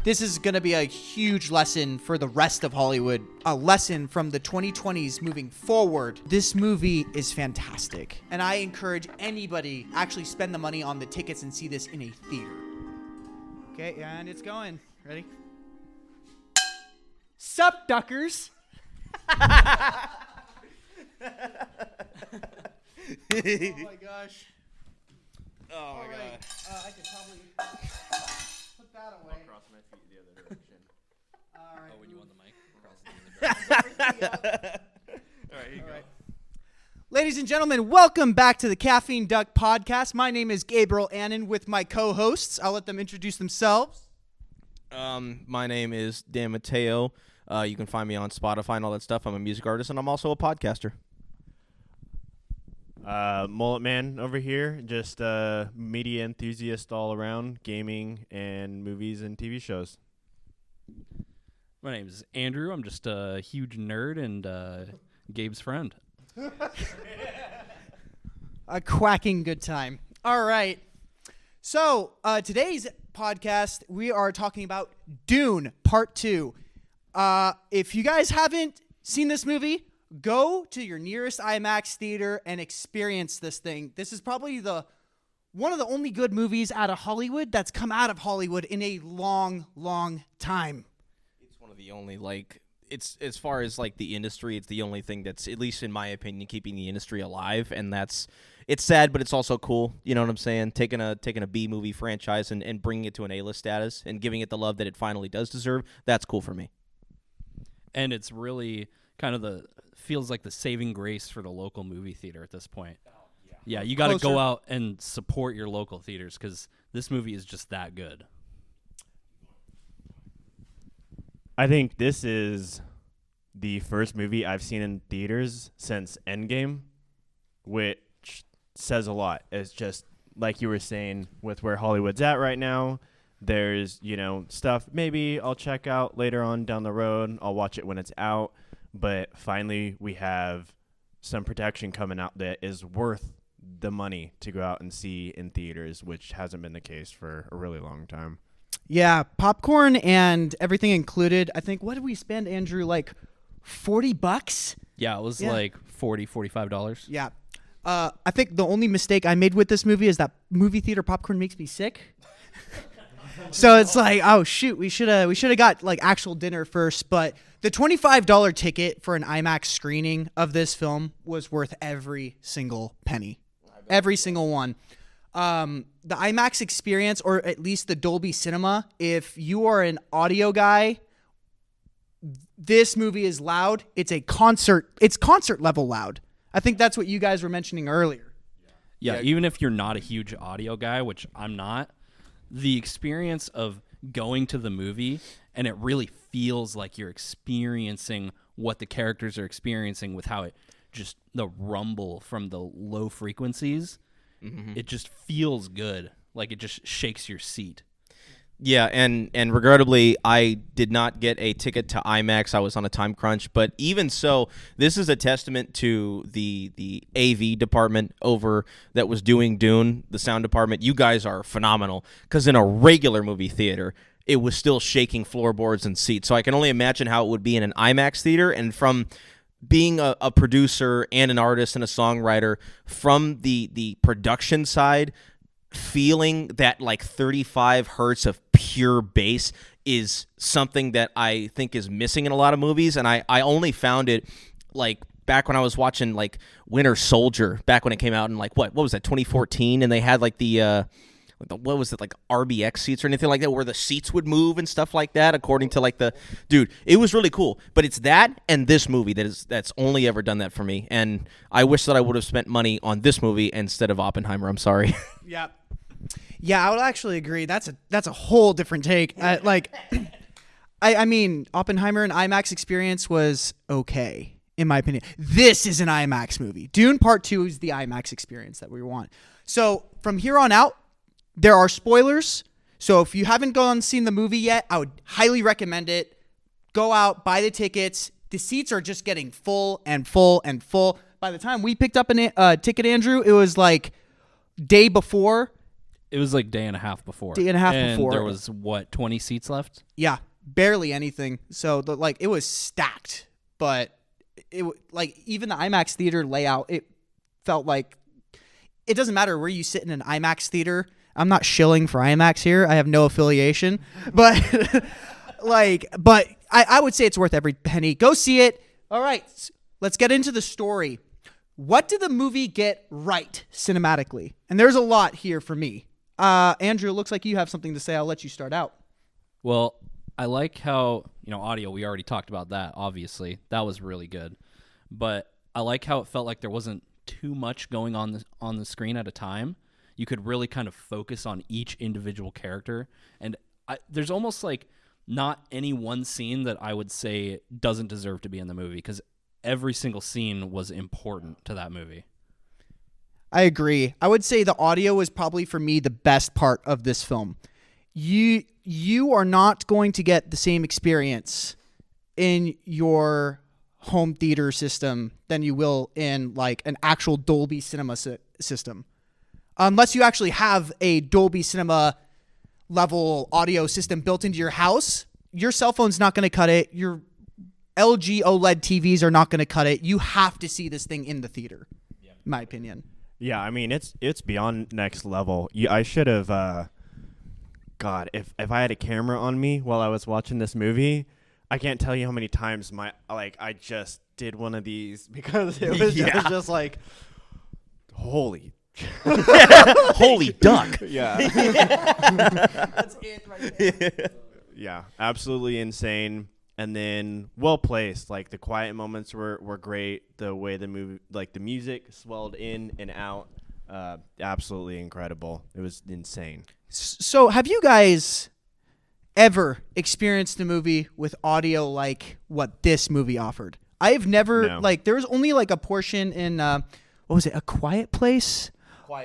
This is going to be a huge lesson for the rest of Hollywood, a lesson from the 2020s moving forward. This movie is fantastic, and I encourage anybody actually spend the money on the tickets and see this in a theater. Okay, and it's going. Ready? Sup, Duckers? Oh my gosh. Oh my god. I could probably put that away. I'll cross my feet the other direction. All right. Oh, when you want the mic, cross it the other direction. All right, here you go. Ladies and gentlemen, welcome back to the Caffeine Duck podcast. My name is Gabriel Annan with my co-hosts. I'll let them introduce themselves. My name is Dan Mateo. You can find me on Spotify and all that stuff. I'm a music artist, and I'm also a podcaster. Mullet Man over here, just a media enthusiast all around, gaming and movies and TV shows. My name is Andrew. I'm just a huge nerd and Gabe's friend. A quacking good time. All right. So today's podcast, we are talking about Dune Part 2. If you guys haven't seen this movie, go to your nearest IMAX theater and experience this thing. This is probably one of the only good movies out of Hollywood that's come out of Hollywood in a long, long time. It's one of the only, it's as far as, the industry, it's the only thing that's, at least in my opinion, keeping the industry alive, and it's sad, but it's also cool, you know what I'm saying? Taking a B-movie franchise and bringing it to an A-list status and giving it the love that it finally does deserve, that's cool for me. And it's really kind of feels like the saving grace for the local movie theater at this point. Oh, yeah, you got to go out and support your local theaters because this movie is just that good. I think this is the first movie I've seen in theaters since Endgame, which says a lot. It's just, like you were saying, with where Hollywood's at right now, there's, stuff maybe I'll check out later on down the road. I'll watch it when it's out. But finally, we have some protection coming out that is worth the money to go out and see in theaters, which hasn't been the case for a really long time. Yeah, popcorn and everything included. I think, what did we spend, Andrew, like $40? Yeah, it was like $40, $45. Yeah. I think the only mistake I made with this movie is that movie theater popcorn makes me sick. So it's like, oh shoot, we should have got actual dinner first. But the $25 ticket for an IMAX screening of this film was worth every single penny, every single one. The IMAX experience, or at least the Dolby Cinema, if you are an audio guy, this movie is loud. It's concert level loud. I think that's what you guys were mentioning earlier. Yeah, even if you're not a huge audio guy, which I'm not, the experience of going to the movie and it really feels like you're experiencing what the characters are experiencing with how the rumble from the low frequencies, it just feels good. Like it just shakes your seat. Yeah, and regrettably, I did not get a ticket to IMAX. I was on a time crunch. But even so, this is a testament to the AV department over that was doing Dune, the sound department. You guys are phenomenal because in a regular movie theater, it was still shaking floorboards and seats. So I can only imagine how it would be in an IMAX theater. And from being a producer and an artist and a songwriter, from the production side, feeling that 35 hertz of pure bass is something that I think is missing in a lot of movies, and I only found it back when I was watching Winter Soldier, back when it came out in what was that, 2014, and they had the what was it, RBX seats or anything like that, where the seats would move and stuff like that according to dude, it was really cool. But it's that and this movie that's only ever done that for me, and I wish that I would have spent money on this movie instead of Oppenheimer. I'm sorry. Yeah, I would actually agree. That's a whole different take. I mean, Oppenheimer and IMAX experience was okay, in my opinion. This is an IMAX movie. Dune Part 2 is the IMAX experience that we want. So from here on out, there are spoilers. So if you haven't gone and seen the movie yet, I would highly recommend it. Go out, buy the tickets. The seats are just getting full and full and full. By the time we picked up a ticket, Andrew, it was day before. It was like day and a half before. Day and a half and before. There was, 20 seats left? Yeah, barely anything. So it was stacked, but like even the IMAX theater layout, it felt like it doesn't matter where you sit in an IMAX theater. I'm not shilling for IMAX here. I have no affiliation, but but I would say it's worth every penny. Go see it. All right, let's get into the story. What did the movie get right cinematically? And there's a lot here for me. Andrew, it looks like you have something to say. I'll let you start out. Well, I like how, audio, we already talked about that, obviously. That was really good. But I like how it felt like there wasn't too much going on the screen at a time. You could really kind of focus on each individual character. And there's almost like not any one scene that I would say doesn't deserve to be in the movie, because every single scene was important to that movie. I agree. I would say the audio is probably, for me, the best part of this film. You are not going to get the same experience in your home theater system than you will in like an actual Dolby Cinema system. Unless you actually have a Dolby Cinema level audio system built into your house, your cell phone's not going to cut it. Your LG OLED TVs are not going to cut it. You have to see this thing in the theater, in my opinion. Yeah, I mean, it's beyond next level. I should have, God, if I had a camera on me while I was watching this movie, I can't tell you how many times I just did one of these, because it was just like, holy Holy duck. Yeah. That's it right there. Yeah, absolutely insane. And then well placed. Like the quiet moments were great. The way the movie, like the music swelled in and out, absolutely incredible. It was insane. So have you guys ever experienced a movie with audio like what this movie offered? I have never, there was only like a portion in, what was it, A Quiet Place?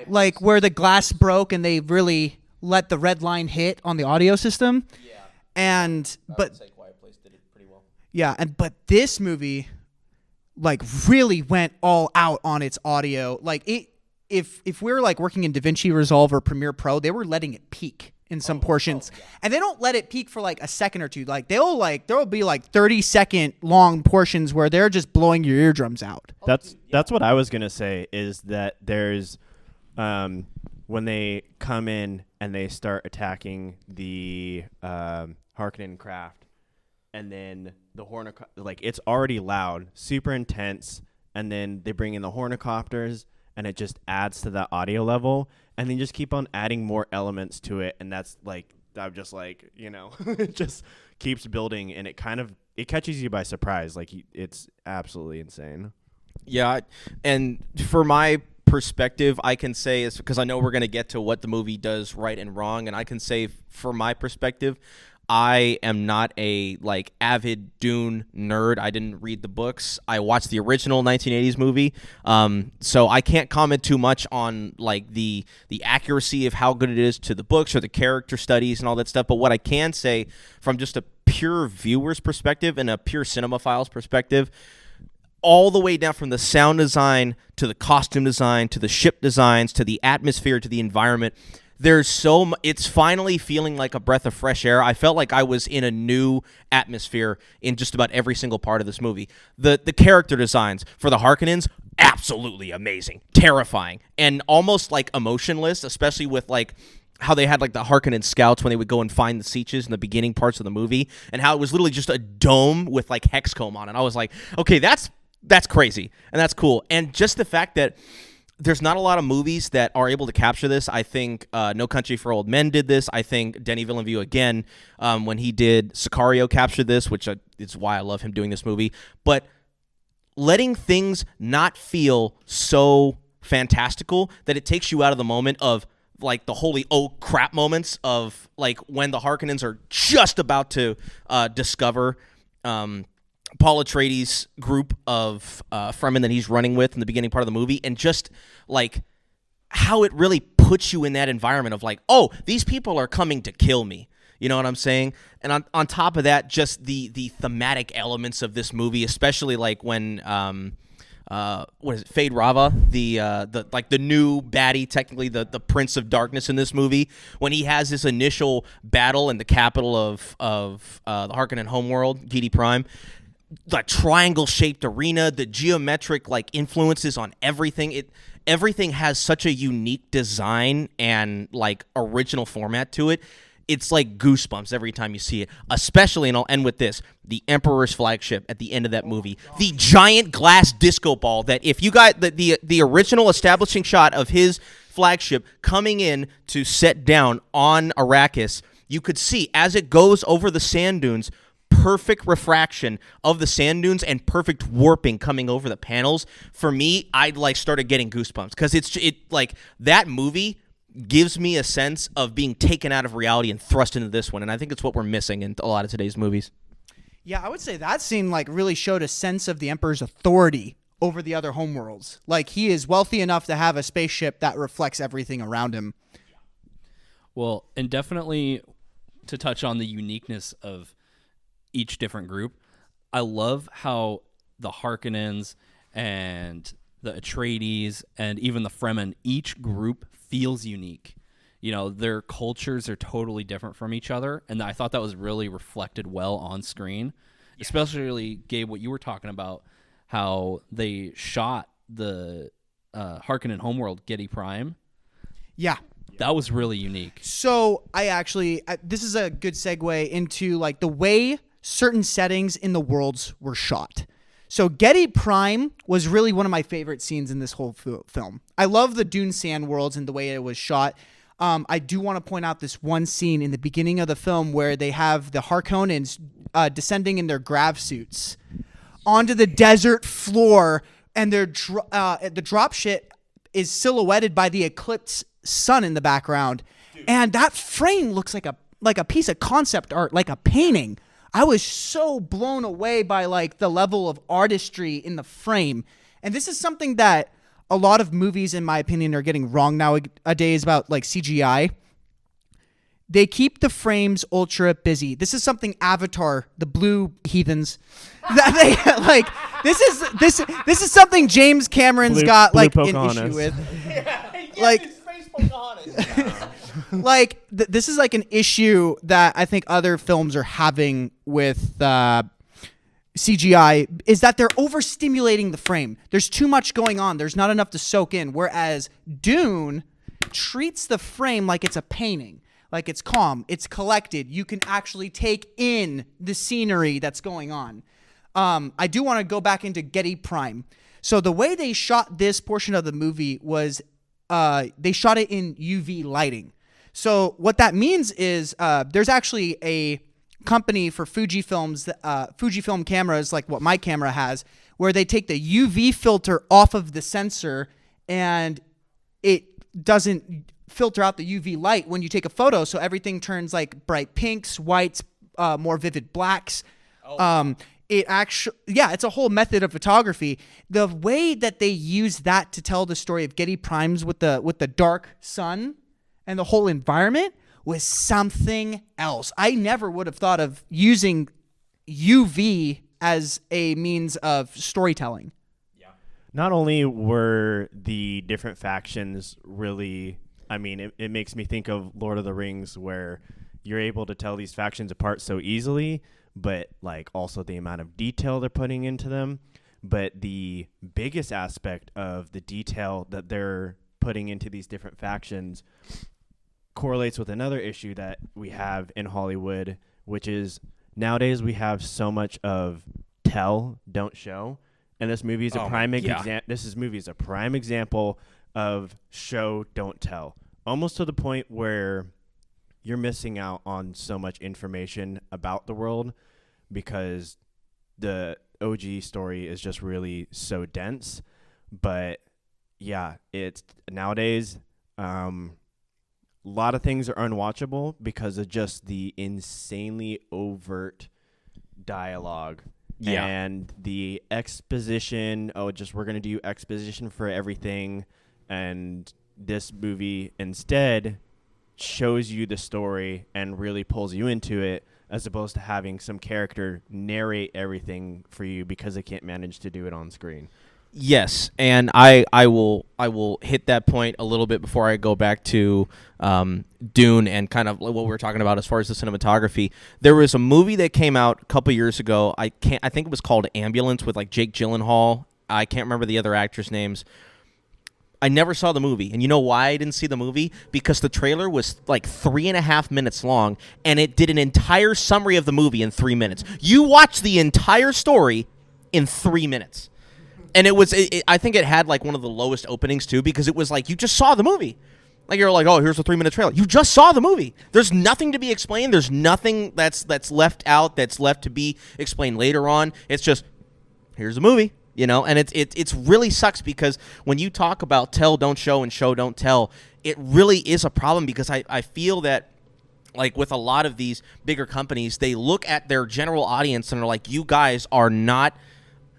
Like where the glass broke and they really let the red line hit on the audio system. Yeah. But Quiet Place did it pretty well. Yeah, but this movie like really went all out on its audio. Like if we're like working in DaVinci Resolve or Premiere Pro, they were letting it peak in some portions. Yeah. And they don't let it peak for like a second or two. Like there'll be like 30-second long portions where they're just blowing your eardrums out. That's what I was going to say, is that there's when they come in and they start attacking the Harkonnen craft, and then the like it's already loud, super intense, and then they bring in the hornicopters, and it just adds to that audio level, and then just keep on adding more elements to it, and that's like, I'm just like, it just keeps building, and it catches you by surprise. Like it's absolutely insane. Yeah, and for my perspective, I can say, is because I know we're going to get to what the movie does right and wrong, and I can say from my perspective, I am not a like avid Dune nerd. I didn't read the books. I watched the original 1980s movie, so I can't comment too much on like the accuracy of how good it is to the books or the character studies and all that stuff. But what I can say from just a pure viewer's perspective and a pure cinemaphile's perspective, all the way down from the sound design to the costume design to the ship designs to the atmosphere to the environment, it's finally feeling like a breath of fresh air. I felt like I was in a new atmosphere in just about every single part of this movie. The character designs for the Harkonnens, absolutely amazing, terrifying, and almost like emotionless, especially with like how they had like the Harkonnen scouts when they would go and find the Sieges in the beginning parts of the movie, and how it was literally just a dome with like hexcomb on it. I was like, okay, that's crazy, and that's cool. And just the fact that there's not a lot of movies that are able to capture this. I think No Country for Old Men did this. I think Denis Villeneuve, again, when he did Sicario, captured this, which is why I love him doing this movie. But letting things not feel so fantastical that it takes you out of the moment of like the holy oh crap moments of like when the Harkonnens are just about to discover Paul Atreides' group of Fremen that he's running with in the beginning part of the movie, and just like how it really puts you in that environment of like, oh, these people are coming to kill me. You know what I'm saying? And on top of that, just the thematic elements of this movie, especially like when what is it, Fade Rava, the new baddie, technically the Prince of Darkness in this movie, when he has this initial battle in the capital of the Harkonnen homeworld, Gedi Prime. The triangle-shaped arena, the geometric like influences on everything. Everything has such a unique design and like original format to it. It's like goosebumps every time you see it. Especially, and I'll end with this: the Emperor's flagship at the end of that movie, the giant glass disco ball. That if you got the original establishing shot of his flagship coming in to set down on Arrakis, you could see as it goes over the sand dunes. Perfect refraction of the sand dunes and perfect warping coming over the panels. For me, I like started getting goosebumps because it like that movie gives me a sense of being taken out of reality and thrust into this one, and I think it's what we're missing in a lot of today's movies. Yeah, I would say that scene like really showed a sense of the Emperor's authority over the other homeworlds. Like he is wealthy enough to have a spaceship that reflects everything around him. Well, and definitely to touch on the uniqueness of each different group, I love how the Harkonnens and the Atreides and even the Fremen, each group feels unique. You know, their cultures are totally different from each other, and I thought that was really reflected well on screen. Yeah. Especially, Gabe, what you were talking about, how they shot the Harkonnen homeworld, Gedi Prime. Yeah. That was really unique. So this is a good segue into like the way certain settings in the worlds were shot. So Gedi Prime was really one of my favorite scenes in this whole film. I love the Dune sand worlds and the way it was shot. I do want to point out this one scene in the beginning of the film where they have the Harkonnens descending in their grav suits onto the desert floor, and the dropship is silhouetted by the eclipsed sun in the background. Dude. And that frame looks like a piece of concept art, like a painting. I was so blown away by like the level of artistry in the frame. And this is something that a lot of movies, in my opinion, are getting wrong nowadays about like CGI. They keep the frames ultra busy. This is something Avatar, the Blue Heathens, that they like. This is something James Cameron's got like an issue with. Like. Like this is like an issue that I think other films are having with CGI, is that they're overstimulating the frame. There's too much going on. There's not enough to soak in. Whereas Dune treats the frame like it's a painting, like it's calm, it's collected. You can actually take in the scenery that's going on. I do want to go back into Gedi Prime. So the way they shot this portion of the movie was they shot it in UV lighting. So what that means is there's actually a company for Fujifilms, Fujifilm cameras, like what my camera has, where they take the UV filter off of the sensor and it doesn't filter out the UV light when you take a photo. So everything turns like bright pinks, whites, more vivid blacks. It's a whole method of photography. The way that they use that to tell the story of Gedi Primes with the dark sun and the whole environment was something else. I never would have thought of using UV as a means of storytelling. Yeah. Not only were the different factions really, I mean, it makes me think of Lord of the Rings, where you're able to tell these factions apart so easily, but like also the amount of detail they're putting into them. But the biggest aspect of the detail that they're putting into these different factions correlates with another issue that we have in Hollywood, which is nowadays we have so much of tell, don't show, and this movie is a prime example of show, don't tell, almost to the point where you're missing out on so much information about the world because the OG story is just really so dense. But yeah, it's nowadays a lot of things are unwatchable because of just the insanely overt dialogue and the exposition. We're going to do exposition for everything. And this movie instead shows you the story and really pulls you into it, as opposed to having some character narrate everything for you because they can't manage to do it on screen. Yes, and I will hit that point a little bit before I go back to Dune and kind of what we were talking about as far as the cinematography. There was a movie that came out a couple years ago. I think it was called Ambulance with like Jake Gyllenhaal. I can't remember the other actors' names. I never saw the movie, and you know why I didn't see the movie? Because the trailer was like 3.5 minutes long, and it did an entire summary of the movie in 3 minutes. You watch the entire story in 3 minutes. And I think it had like one of the lowest openings too, because it was like you just saw the movie. Like you're like, oh, here's a 3-minute trailer. You just saw the movie. There's nothing to be explained. There's nothing that's left out that's left to be explained later on. It's just here's the movie, And it's really sucks because when you talk about tell, don't show, and show, don't tell, it really is a problem because I feel that. Like with a lot of these bigger companies, they look at their general audience and are like, you guys are not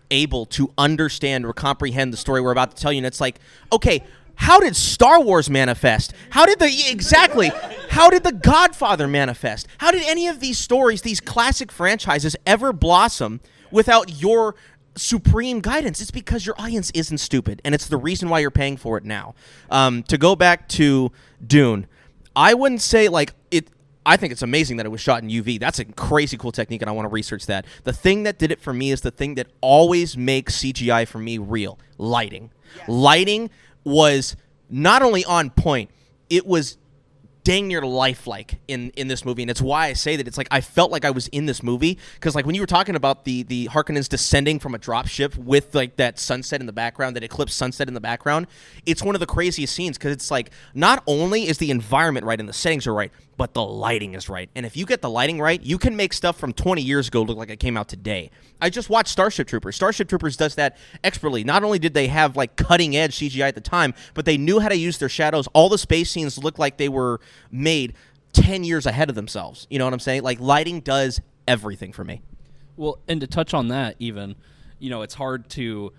able to understand or comprehend the story we're about to tell you. And it's like, okay, how did Star Wars manifest? How did The Godfather manifest? How did any of these stories, these classic franchises ever blossom without your supreme guidance? It's because your audience isn't stupid, and it's the reason why you're paying for it now. To go back to Dune, I wouldn't say like it. I think it's amazing that it was shot in UV. That's a crazy cool technique, and I want to research that. The thing that did it for me is the thing that always makes CGI for me real: lighting. Yes. Lighting was not only on point, it was dang near lifelike in this movie, and it's why I say that it's like I felt like I was in this movie because like when you were talking about the Harkonnens descending from a dropship with like that sunset in the background, that eclipse sunset in the background, it's one of the craziest scenes because it's like not only is the environment right and the settings are right, but the lighting is right. And if you get the lighting right, you can make stuff from 20 years ago look like it came out today. I just watched Starship Troopers. Starship Troopers does that expertly. Not only did they have like cutting edge CGI at the time, but they knew how to use their shadows. All the space scenes looked like they were made 10 years ahead of themselves. You know what I'm saying? Like lighting does everything for me. Well, and to touch on that even, it's hard to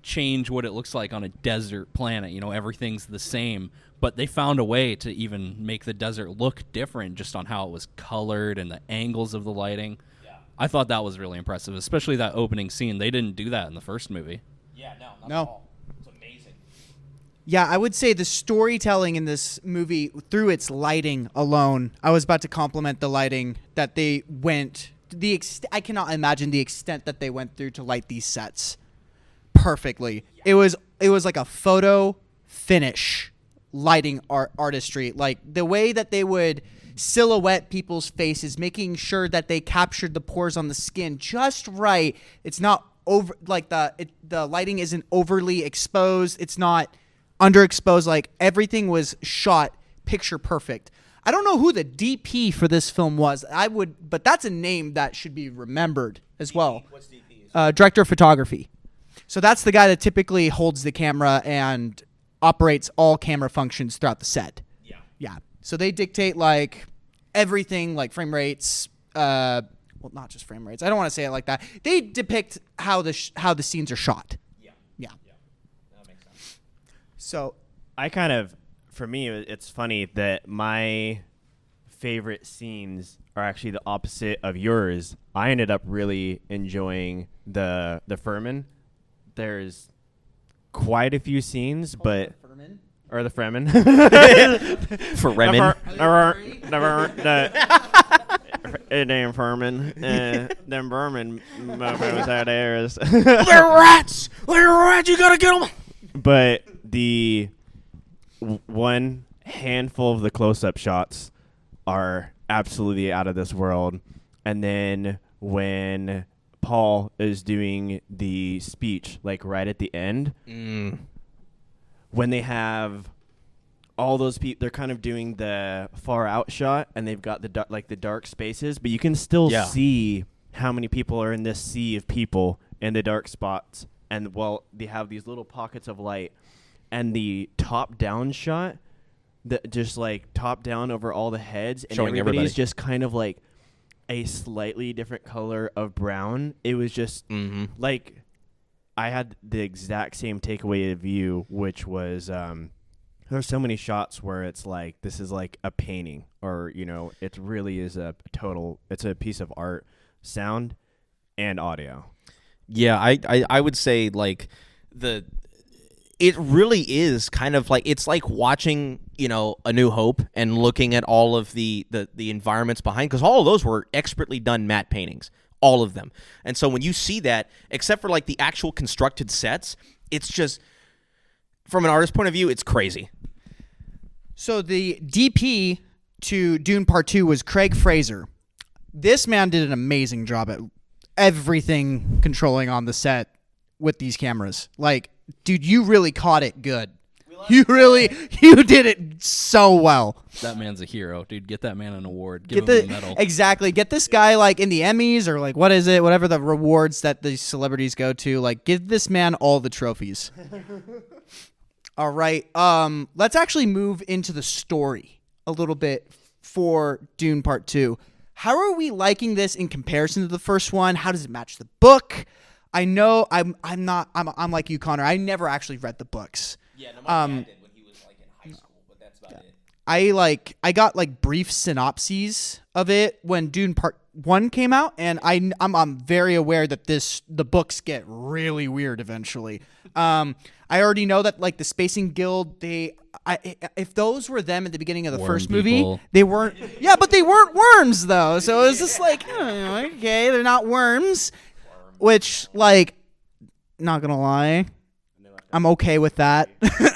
change what it looks like on a desert planet. Everything's the same. But they found a way to even make the desert look different just on how it was colored and the angles of the lighting. Yeah. I thought that was really impressive, especially that opening scene. They didn't do that in the first movie. Yeah, not No. at all. It's amazing. Yeah, I would say the storytelling in this movie, through its lighting alone, I was about to compliment the lighting that they went. I cannot imagine the extent that they went through to light these sets perfectly. Yeah. It was like a photo finish. Lighting artistry, like the way that they would silhouette people's faces, making sure that they captured the pores on the skin just right. It's not over, like the lighting isn't overly exposed. It's not underexposed. Like everything was shot picture perfect. I don't know who the DP for this film was. But that's a name that should be remembered as well. What's DP? Director of photography. So that's the guy that typically holds the camera and operates all camera functions throughout the set. Yeah. So they dictate like everything, like frame rates. Well, not just frame rates. I don't want to say it like that. They depict how the scenes are shot. Yeah. That makes sense. So for me, it's funny that my favorite scenes are actually the opposite of yours. I ended up really enjoying the Furman. There's quite a few scenes, but or the Fremen. Damn Furman. Them Berman mofos out there is. They're rats. You gotta get them. But the one handful of the close-up shots are absolutely out of this world, and then when Paul is doing the speech, like right at the end, when they have all those people, they're kind of doing the far out shot, and they've got the dark spaces, but you can still see how many people are in this sea of people in the dark spots, and they have these little pockets of light, and the top down shot, that just like top down over all the heads, and showing everybody's everybody. just kind of like a slightly different color of brown. It was just like I had the exact same takeaway of you, which was there's so many shots where it's like this is like a painting, or it really is it's a piece of art, sound and audio. Yeah, I would say like it really is kind of like, it's like watching, A New Hope and looking at all of the environments behind, because all of those were expertly done matte paintings, all of them. And so when you see that, except for like the actual constructed sets, it's just, from an artist's point of view, it's crazy. So the DP to Dune Part 2 was Craig Fraser. This man did an amazing job at everything controlling on the set with these cameras. Like, dude, you really caught it good. You did it so well. That man's a hero, dude. Get that man an award. Give him the medal. Exactly. Get this guy like in the Emmys or like whatever the rewards that the celebrities go to. Like, give this man all the trophies. All right. Let's actually move into the story a little bit for Dune Part 2. How are we liking this in comparison to the first one? How does it match the book? I know I'm like you, Connor. I never actually read the books. Yeah, no, my dad did when he was like in high school, but that's about it. I got like brief synopses of it when Dune Part 1 came out, and I'm very aware that the books get really weird eventually. I already know that like the Spacing Guild, if those were them at the beginning of the first movie, they weren't. Yeah, but they weren't worms though. So it was just like, okay, they're not worms. Which, like, not gonna lie, I'm okay with that.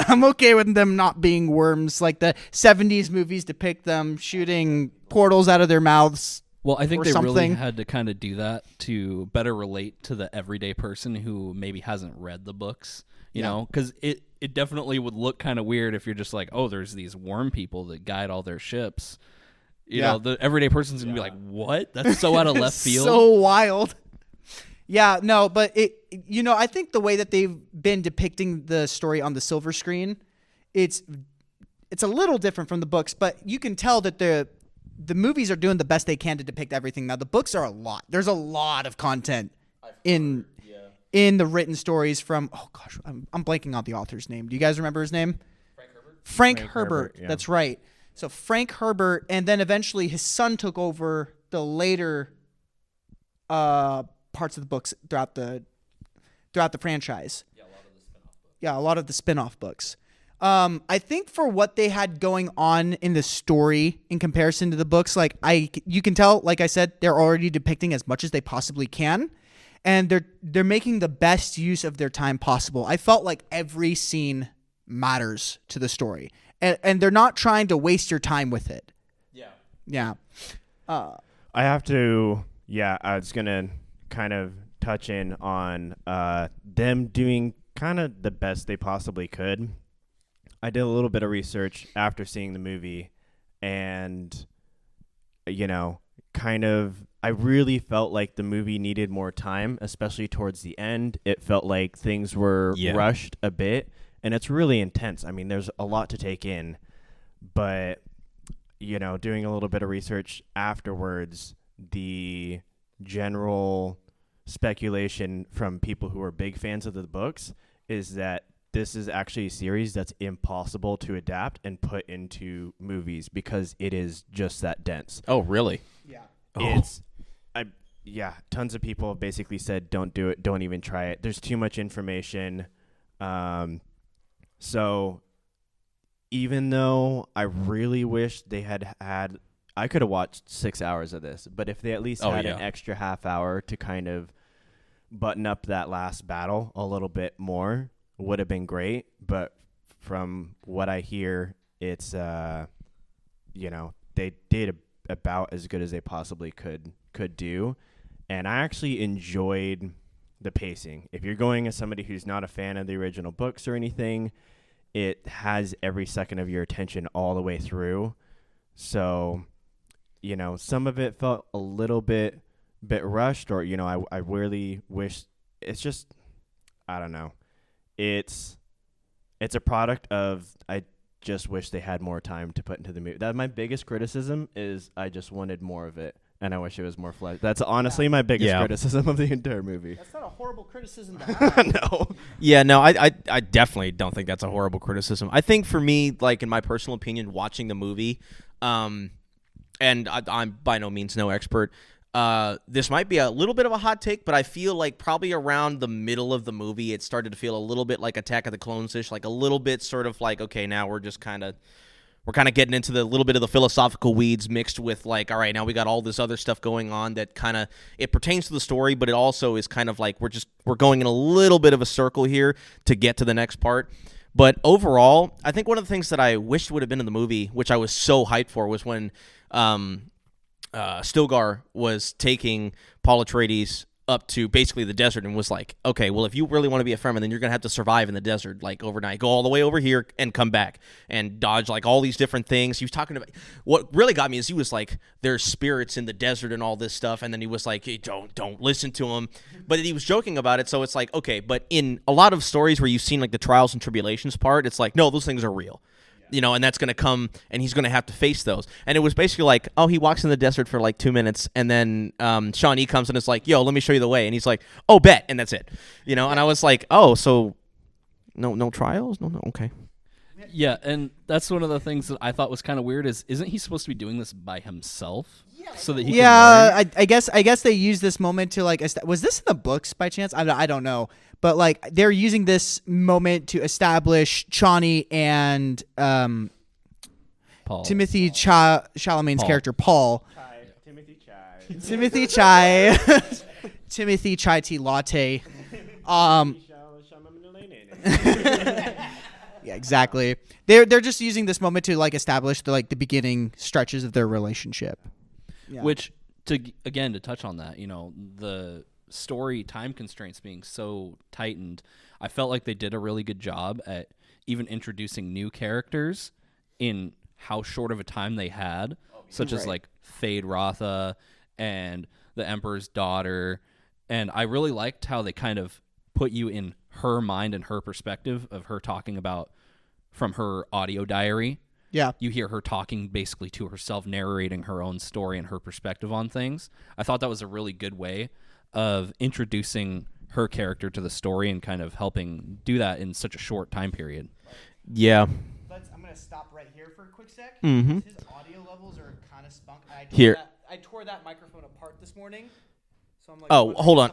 I'm okay with them not being worms, like the 70s movies depict them shooting portals out of their mouths. Well, I think they something. really had to kind of do that to better relate to the everyday person who maybe hasn't read the books, you know, because it definitely would look kind of weird if you're just like, oh, there's these worm people that guide all their ships. You know, the everyday person's going to be like, what? That's so out of left field. So wild. Yeah, no, but I think the way that they've been depicting the story on the silver screen, it's a little different from the books, but you can tell that the movies are doing the best they can to depict everything. Now, the books are a lot. There's a lot of content in the written stories from, oh gosh, I'm blanking on the author's name. Do you guys remember his name? Frank Herbert. Yeah. That's right. So Frank Herbert, and then eventually his son took over the later parts of the books throughout the franchise. Yeah, a lot of the spin-off books. I think for what they had going on in the story in comparison to the books, like you can tell, like I said, they're already depicting as much as they possibly can, and they're making the best use of their time possible. I felt like every scene matters to the story, and they're not trying to waste your time with it. Yeah. I have to. Yeah, I was gonna kind of touch in on them doing kind of the best they possibly could. I did a little bit of research after seeing the movie, and I really felt like the movie needed more time, especially towards the end. It felt like things were rushed a bit, and it's really intense. I mean, there's a lot to take in, but doing a little bit of research afterwards, the general speculation from people who are big fans of the books is that this is actually a series that's impossible to adapt and put into movies because it is just that dense. Oh, really? Yeah. Tons of people have basically said don't do it, don't even try it. There's too much information. So even though I really wish they had I could have watched 6 hours of this, but if they at least had an extra half hour to kind of button up that last battle a little bit more, would have been great. But from what I hear, it's they did about as good as they possibly could do, and I actually enjoyed the pacing. If you're going as somebody who's not a fan of the original books or anything, it has every second of your attention all the way through. So some of it felt a little bit rushed, or I really wish. It's just, I don't know. It's a product of, I just wish they had more time to put into the movie. That's my biggest criticism, is I just wanted more of it, and I wish it was more fleshed. That's honestly my biggest criticism of the entire movie. That's not a horrible criticism to have. No. Yeah, no, I definitely don't think that's a horrible criticism. I think for me, like in my personal opinion, watching the movie, and I'm by no means no expert, this might be a little bit of a hot take, but I feel like probably around the middle of the movie, it started to feel a little bit like Attack of the Clones-ish, like a little bit sort of like, okay, now we're kind of getting into the little bit of the philosophical weeds mixed with like, all right, now we got all this other stuff going on that kind of, it pertains to the story, but it also is kind of like we're going in a little bit of a circle here to get to the next part. But overall, I think one of the things that I wished would have been in the movie, which I was so hyped for, was when Stilgar was taking Paul Atreides up to basically the desert and was like, okay, well, if you really want to be a Fremen, then you're going to have to survive in the desert, like overnight, go all the way over here and come back and dodge like all these different things. He was talking about, what really got me is he was like, there's spirits in the desert and all this stuff. And then he was like, hey, don't listen to him. But he was joking about it. So it's like, okay, but in a lot of stories where you've seen like the trials and tribulations part, it's like, no, those things are real. And that's going to come, and he's going to have to face those. And it was basically like, oh, he walks in the desert for like 2 minutes, and then Shawnee comes and is like, yo, let me show you the way. And he's like, oh, bet, and that's it. And I was like, oh, so no trials? No, okay. Yeah, and that's one of the things that I thought was kind of weird isn't he supposed to be doing this by himself? So that he can learn? I guess they used this moment to like, was this in the books by chance? I don't know. But like they're using this moment to establish Chani and Paul. Timothy Chalamet's character Paul. Timothy Chai. Timothy Chai Tea Latte. Yeah, exactly. They're just using this moment to like establish the beginning stretches of their relationship. Yeah. Which to touch on that, the story time constraints being so tightened, I felt like they did a really good job at even introducing new characters in how short of a time they had, such as like Fade Rotha and the Emperor's daughter. And I really liked how they kind of put you in her mind and her perspective of her talking about from her audio diary. Yeah. You hear her talking basically to herself, narrating her own story and her perspective on things. I thought that was a really good way of introducing her character to the story and kind of helping do that in such a short time period. Yeah. I'm going to stop right here for a quick sec. Mm-hmm. His audio levels are kind of spunk. I tore that microphone apart this morning. So I'm like, hold on.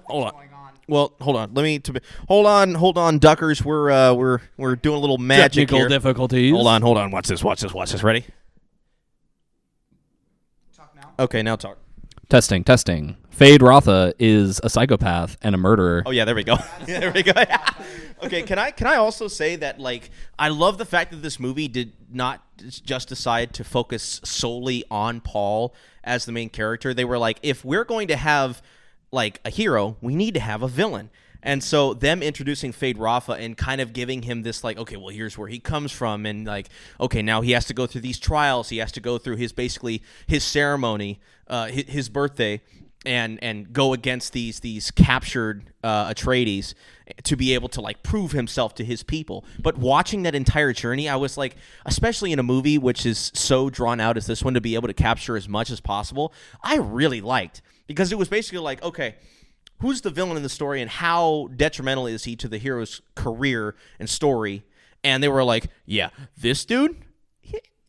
Well, hold on. Hold on, Duckers. We're doing a little magic Technical here. difficulties. Hold on. Watch this. Ready? Talk now. Okay, now talk. Testing. Fade Rotha is a psychopath and a murderer. Oh yeah, there we go. There we go. Okay, can I also say that like I love the fact that this movie did not just decide to focus solely on Paul as the main character. They were like, if we're going to have like a hero, we need to have a villain. And so them introducing Fade Rafa and kind of giving him this like, okay, well, here's where he comes from. And like, okay, now he has to go through these trials. He has to go through his ceremony, his birthday, and go against these captured Atreides to be able to like prove himself to his people. But watching that entire journey, I was like, especially in a movie which is so drawn out as this one, to be able to capture as much as possible, I really liked. Because it was basically like, okay, who's the villain in the story and how detrimental is he to the hero's career and story? And they were like, yeah, this dude,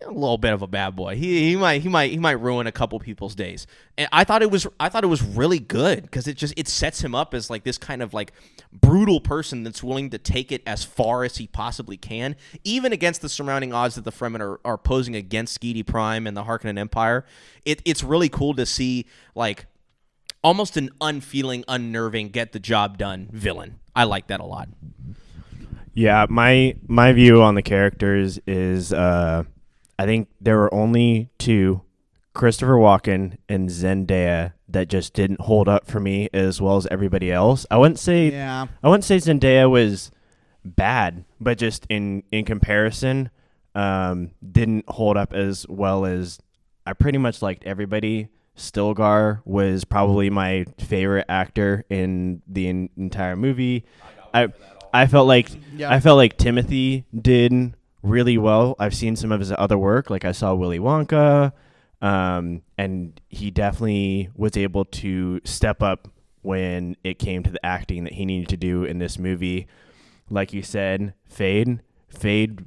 a little bit of a bad boy. He might ruin a couple people's days. And I thought it was really good because it sets him up as like this kind of like brutal person that's willing to take it as far as he possibly can, even against the surrounding odds that the Fremen are posing against Skeety Prime and the Harkonnen Empire. It's really cool to see like almost an unfeeling, unnerving, get the job done villain. I like that a lot. Yeah, my view on the characters is I think there were only two, Christopher Walken and Zendaya, that just didn't hold up for me as well as everybody else. I wouldn't say Zendaya was bad, but just in comparison, didn't hold up as well as I pretty much liked everybody. Stilgar was probably my favorite actor in the entire movie. I felt like Timothy did really well. I've seen some of his other work, like I saw Willy Wonka, and he definitely was able to step up when it came to the acting that he needed to do in this movie. Like you said, Fade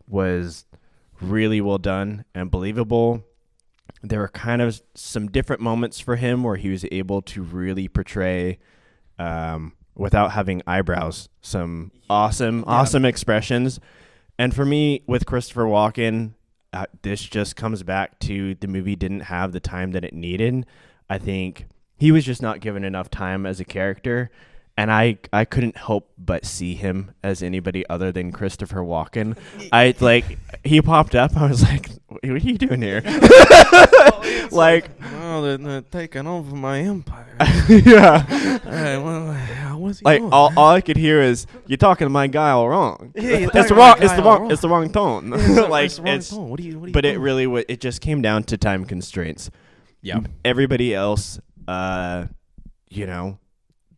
was really well done and believable. there were kind of some different moments for him where he was able to really portray, without having eyebrows, some awesome expressions. And for me, with Christopher Walken, this just comes back to the movie didn't have the time that it needed. I think he was just not given enough time as a character. And I couldn't help but see him as anybody other than Christopher Walken. He popped up. I was like, what are you doing here? Like, oh, they're taking over my empire. Yeah. What's he Like doing? all I could hear is you're talking to my guy all wrong. Yeah, you're it's talking the wrong. to my It's the guy all wrong. wrong. It's the wrong tone. Like It's the wrong it's. tone. What are you But it doing? really it just came down to time constraints. Yeah. Everybody else,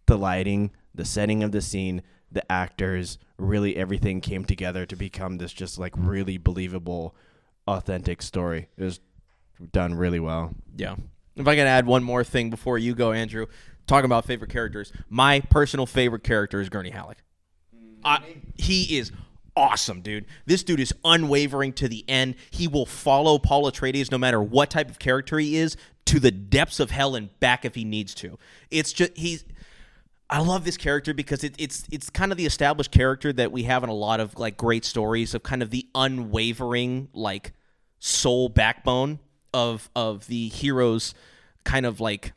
the lighting, the setting of the scene, the actors, really everything came together to become this just like really believable, authentic story. It was done really well. Yeah. If I can add one more thing before you go, Andrew, talking about favorite characters, my personal favorite character is Gurney Halleck. He is awesome, dude. This dude is unwavering to the end. He will follow Paul Atreides no matter what type of character he is to the depths of hell and back if he needs to. It's just I love this character because it's kind of the established character that we have in a lot of like great stories of kind of the unwavering like soul backbone of the hero's kind of like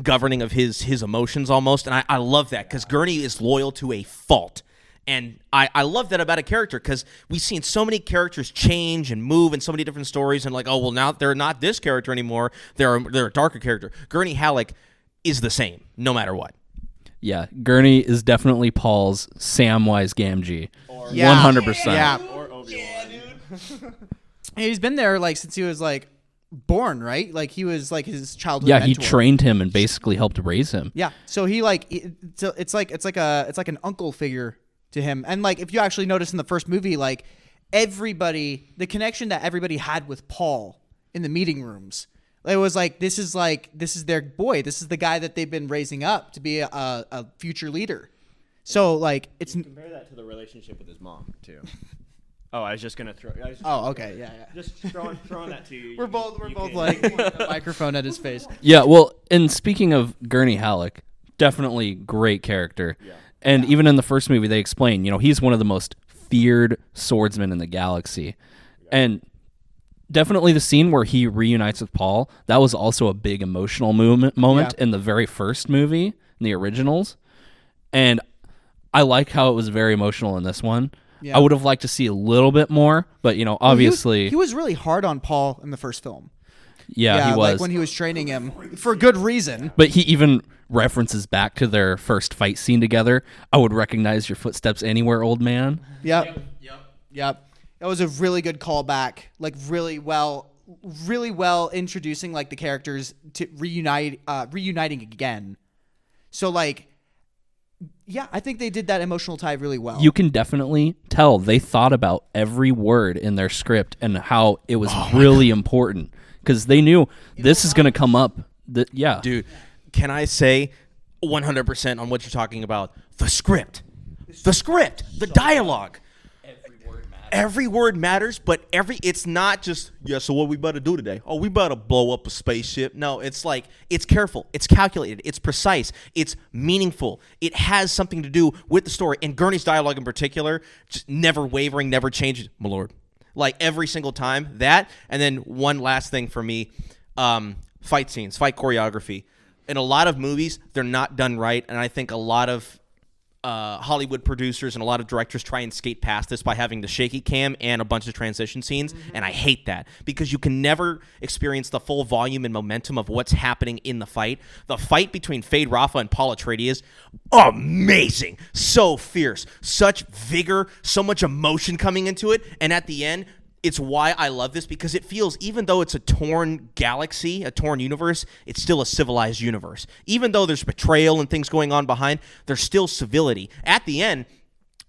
governing of his emotions almost. And I love that because Gurney is loyal to a fault. And I love that about a character because we've seen so many characters change and move in so many different stories and like, oh, well, now they're not this character anymore. They're a darker character. Gurney Halleck is the same no matter what. Yeah, Gurney is definitely Paul's Samwise Gamgee. 100%. Yeah. Or Obi-Wan. He's been there like since he was like born, right? Like he was like his childhood Yeah, mentor. he trained him and basically helped raise him. Yeah. So he like it's like an uncle figure to him. And like if you actually notice in the first movie, like the connection that everybody had with Paul in the meeting rooms. It was like this is their boy. This is the guy that they've been raising up to be a future leader. So like it's Compare that to the relationship with his mom too. Oh, I was just gonna throw. okay, yeah. Just throwing that to you. We're both like a microphone at his face. Yeah, well, and speaking of Gurney Halleck, definitely great character. Yeah. And even in the first movie, they explain, he's one of the most feared swordsmen in the galaxy. Yeah. And definitely the scene where he reunites with Paul, that was also a big emotional moment in the very first movie, in the originals. And I like how it was very emotional in this one. Yeah. I would have liked to see a little bit more, but, obviously... He was really hard on Paul in the first film. Yeah, he was. Like when he was training him, for good reason. But he even references back to their first fight scene together. I would recognize your footsteps anywhere, old man. Yep. That was a really good callback, like really well introducing like the characters to reuniting again. So like, yeah, I think they did that emotional tie really well. You can definitely tell they thought about every word in their script and how it was really important because they knew this is going to come up. Yeah. Dude, can I say 100% on what you're talking about? The script, the dialogue. Every word matters, but it's not just, so what we better do today? Oh, we better blow up a spaceship. No, it's like, it's careful, it's calculated, it's precise, it's meaningful. It has something to do with the story. And Gurney's dialogue in particular, just never wavering, never changes, my lord. Like every single time, that. And then one last thing for me, fight scenes, fight choreography. In a lot of movies, they're not done right, and I think a lot of Hollywood producers and a lot of directors try and skate past this by having the shaky cam and a bunch of transition scenes, and I hate that because you can never experience the full volume and momentum of what's happening in the fight. The fight between Fade Rafa and Paul Atreides, amazing, so fierce, such vigor, so much emotion coming into it, and at the end, it's why I love this because it feels, even though it's a torn galaxy, a torn universe, it's still a civilized universe. Even though there's betrayal and things going on behind, there's still civility. At the end,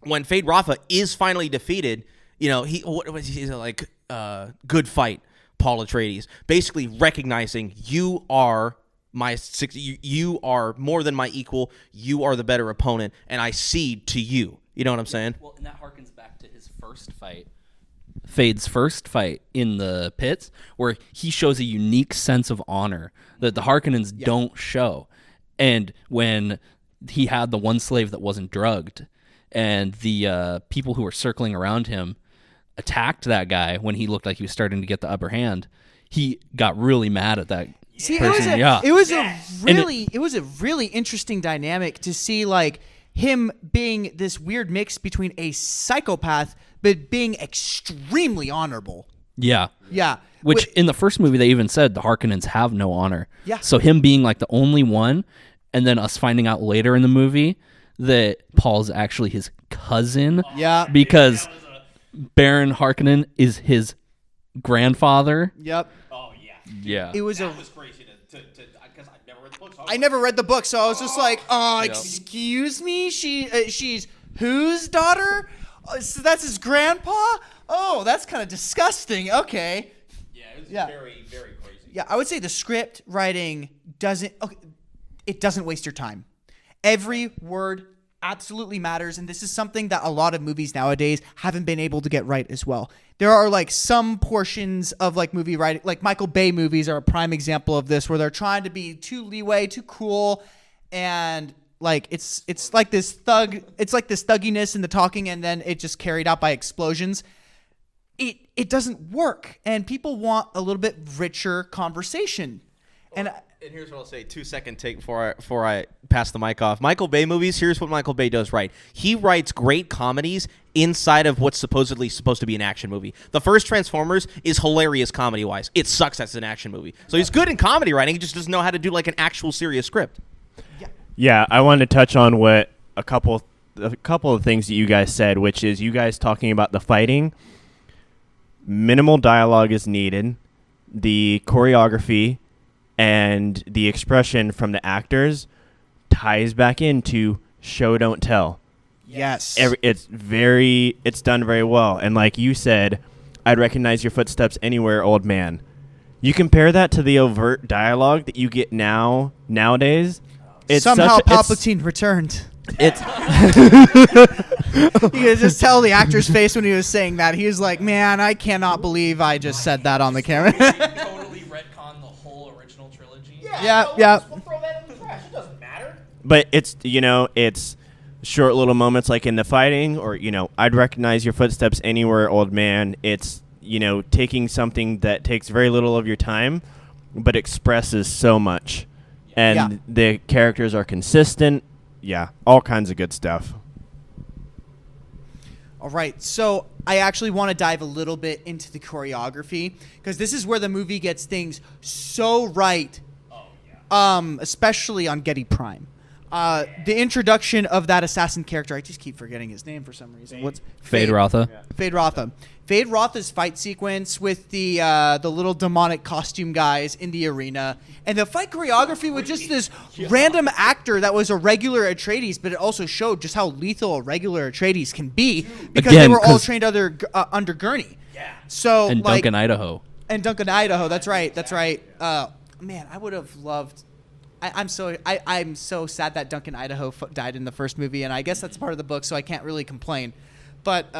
when Fade Rafa is finally defeated, he's like, good fight, Paul Atreides. Basically recognizing you are you are more than my equal, you are the better opponent, and I cede to you. You know what I'm saying? Well, and that harkens back to his first fight Fade's first fight in the pits, where he shows a unique sense of honor that the Harkonnens don't show. And when he had the one slave that wasn't drugged, and the people who were circling around him attacked that guy when he looked like he was starting to get the upper hand, he got really mad at that person. It was a really interesting dynamic to see, like, him being this weird mix between a psychopath but being extremely honorable. Yeah. Yeah. Which in the first movie they even said the Harkonnens have no honor. Yeah. So him being like the only one, and then us finding out later in the movie that Paul's actually his cousin. Yeah. Because Baron Harkonnen is his grandfather. Yep. Oh yeah. Yeah. It was That was crazy because I've never read the book. So I never read the book, so I was just like, excuse me? She's whose daughter? So that's his grandpa? Oh, that's kind of disgusting. Okay. Yeah, it was Yeah. very, very crazy. Yeah, I would say the script writing doesn't waste your time. Every word absolutely matters, and this is something that a lot of movies nowadays haven't been able to get right as well. There are like some portions of like movie writing, like Michael Bay movies are a prime example of this, where they're trying to be too leeway, too cool, and like it's like this thugginess in the talking, and then it just carried out by explosions. It doesn't work, and people want a little bit richer conversation. And here's what I'll say: 2-second take before I pass the mic off. Michael Bay movies. Here's what Michael Bay does right. He writes great comedies inside of what's supposedly supposed to be an action movie. The first Transformers is hilarious comedy wise. It sucks as an action movie. So he's good in comedy writing. He just doesn't know how to do like an actual serious script. Yeah, I wanted to touch on what a couple of things that you guys said, which is you guys talking about the fighting. Minimal dialogue is needed. The choreography and the expression from the actors ties back into show don't tell. yes, It's done very well. And like you said, I'd recognize your footsteps anywhere, old man. You compare that to the overt dialogue that you get nowadays. It's somehow such a- it's- Palpatine returned. It's You could just tell the actor's face when he was saying that. He was like, "Man, I cannot believe I just said that on the camera." Totally retcon the whole original trilogy. Yeah. We'll throw that in the trash. It doesn't matter. But it's short little moments like in the fighting, or I'd recognize your footsteps anywhere, old man. It's taking something that takes very little of your time, but expresses so much, and the characters are consistent. Yeah, all kinds of good stuff. All right, so I actually want to dive a little bit into the choreography, because this is where the movie gets things so right, especially on Getty Prime. The introduction of that assassin character, I just keep forgetting his name for some reason. What's Fade Rotha. Fade Rotha. Fade Rotha's fight sequence with the little demonic costume guys in the arena, and the fight choreography with just this random actor that was a regular Atreides, but it also showed just how lethal a regular Atreides can be, because they Again, were all 'cause- trained under Gurney. Yeah. So And like, Duncan, Idaho. And Duncan, Idaho. That's right. That's right. Man, I would have loved. I'm so sad that Duncan, Idaho died in the first movie, and I guess that's part of the book, so I can't really complain. But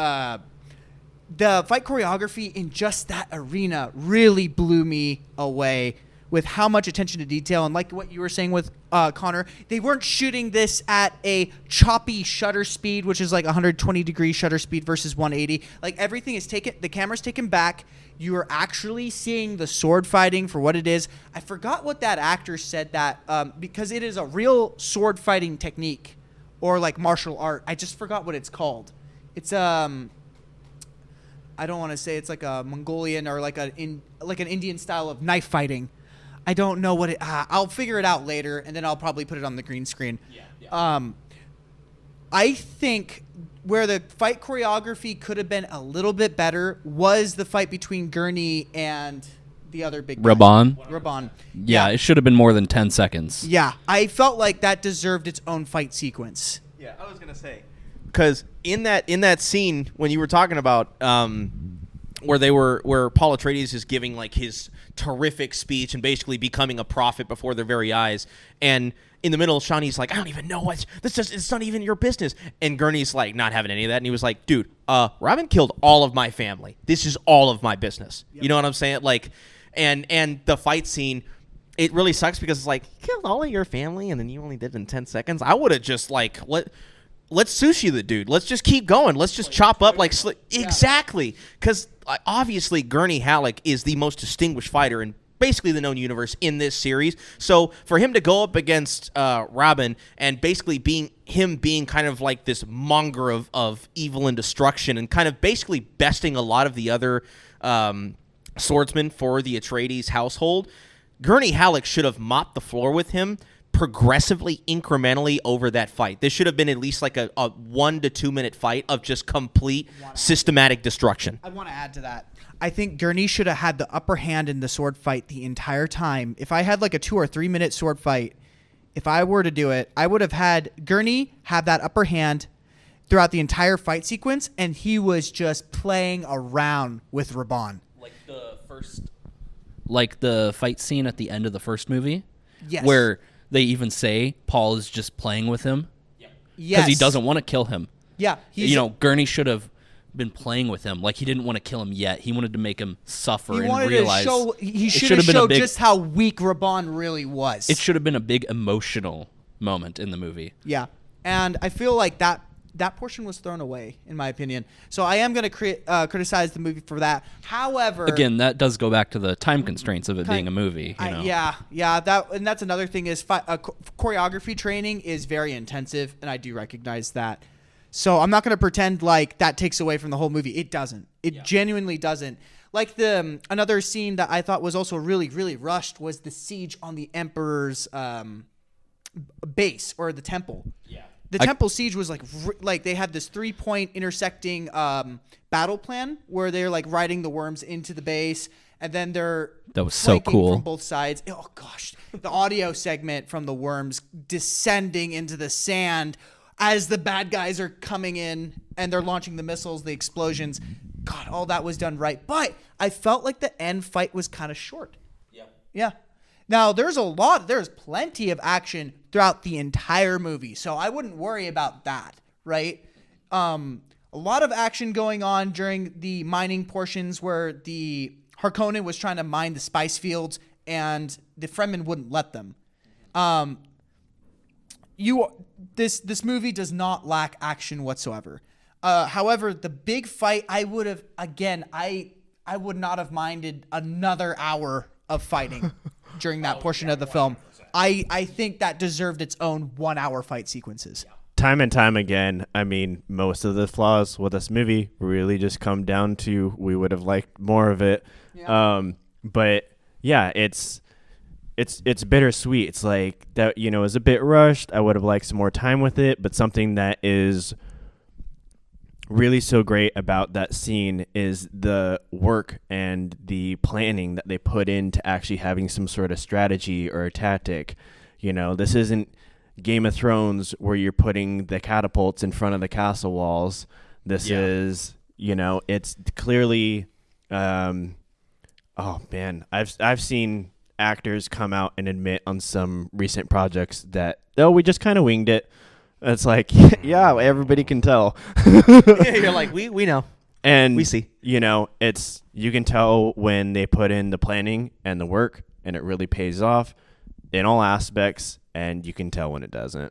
the fight choreography in just that arena really blew me away with how much attention to detail. And like what you were saying with Connor, they weren't shooting this at a choppy shutter speed, which is like 120-degree shutter speed versus 180. Like everything is taken, the camera's taken back. You are actually seeing the sword fighting for what it is. I forgot what that actor said that because it is a real sword fighting technique or like martial art. I just forgot what it's called. It's I don't want to say it's like a Mongolian or like an Indian style of knife fighting. I don't know what it. I'll figure it out later, and then I'll probably put it on the green screen. I think where the fight choreography could have been a little bit better was the fight between Gurney and the other big guy. Raban. Yeah, it should have been more than 10 seconds. Yeah, I felt like that deserved its own fight sequence. Yeah, I was gonna say, because in that scene when you were talking about where Paul Atreides is giving like his terrific speech and basically becoming a prophet before their very eyes, and in the middle, Shawnee's like, I don't even know what this is. It's not even your business. And Gurney's like, not having any of that. And he was like, dude, Robin killed all of my family. This is all of my business. Yep. You know what I'm saying? Like, and the fight scene, it really sucks because it's like, you killed all of your family and then you only did it in 10 seconds. I would have just like, let's sushi the dude. Let's just keep going. Let's just chop up like exactly. Because obviously Gurney Halleck is the most distinguished fighter in basically the known universe in this series. So for him to go up against Robin and basically being kind of like this monger of evil and destruction and kind of basically besting a lot of the other swordsmen for the Atreides household, Gurney Halleck should have mopped the floor with him progressively, incrementally over that fight. This should have been at least like a 1 to 2 minute fight of just complete systematic destruction. I want to add to that. I think Gurney should have had the upper hand in the sword fight the entire time. If I had like a 2 or 3 minute sword fight, if I were to do it, I would have had Gurney have that upper hand throughout the entire fight sequence, and he was just playing around with Raban. Like the fight scene at the end of the first movie? Yes. Where they even say Paul is just playing with him? Yes. Because he doesn't want to kill him. Yeah. Gurney should have been playing with him. Like, he didn't want to kill him yet. He wanted to make him suffer he and wanted realize. He should have showed just how weak Raban really was. It should have been a big emotional moment in the movie. Yeah. And I feel like that portion was thrown away, in my opinion. So I am going to criticize the movie for that. However, again, that does go back to the time constraints of it being a movie. You know? Yeah. That's another thing is choreography training is very intensive, and I do recognize that. So I'm not going to pretend like that takes away from the whole movie. It doesn't. It genuinely doesn't. Like another scene that I thought was also really, really rushed was the siege on the Emperor's base or the temple. Yeah. The temple siege was like they had this 3-point intersecting battle plan where they're like riding the worms into the base, and then they're that was so cool from both sides. Oh gosh, the audio segment from the worms descending into the sand as the bad guys are coming in and they're launching the missiles, the explosions. God, all that was done right, but I felt like the end fight was kind of short. Yeah. Now, there's plenty of action throughout the entire movie, so I wouldn't worry about that, right? A lot of action going on during the mining portions where the Harkonnen was trying to mine the spice fields, and the Fremen wouldn't let them. This movie does not lack action whatsoever. However, the big fight, I would not have minded another hour of fighting during that portion of the film. I think that deserved its own 1 hour fight sequences. Time and time again, I mean, most of the flaws with this movie really just come down to we would have liked more of it. Yeah. But yeah, it's bittersweet. It's like that, is a bit rushed. I would have liked some more time with it, but something that is really so great about that scene is the work and the planning that they put into actually having some sort of strategy or a tactic. This isn't Game of Thrones where you're putting the catapults in front of the castle walls. This is, it's clearly, oh man, I've seen actors come out and admit on some recent projects that, we just kind of winged it. It's like, yeah, everybody can tell. You're like, we know. And we see. It's you can tell when they put in the planning and the work, and it really pays off in all aspects, and you can tell when it doesn't,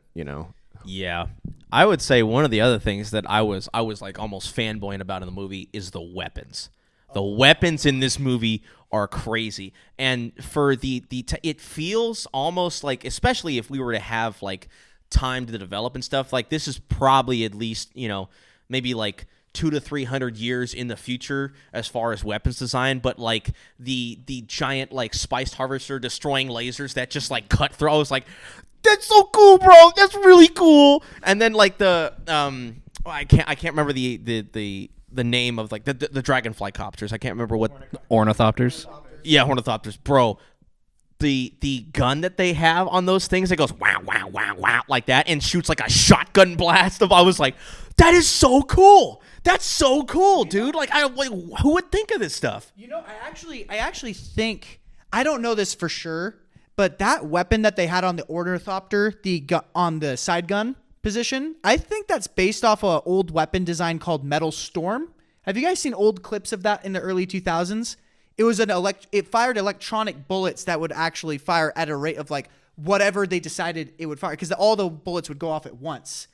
Yeah. I would say one of the other things that I was like almost fanboying about in the movie is the weapons. The weapons in this movie are crazy. And for it feels almost like, especially if we were to have like time to develop and stuff, like this is probably at least, maybe like 200 to 300 years in the future as far as weapons design, but like the giant like spice harvester destroying lasers that just like cut through, I was like, that's so cool, bro, that's really cool. And then like the I can't remember the name of like the dragonfly copters. I can't remember what. Ornithopters. Yeah, ornithopters, bro. The gun that they have on those things, it goes wow, wow, wow, wow like that, and shoots like a shotgun blast. I was like, That is so cool. That's so cool, dude. Like, who would think of this stuff? You know, I actually think, I don't know this for sure, but that weapon that they had on the ornithopter, on the side gun position, I think that's based off an old weapon design called Metal Storm. Have you guys seen old clips of that in the early 2000s? It was it fired electronic bullets that would actually fire at a rate of like whatever they decided it would fire, because all the bullets would go off at once.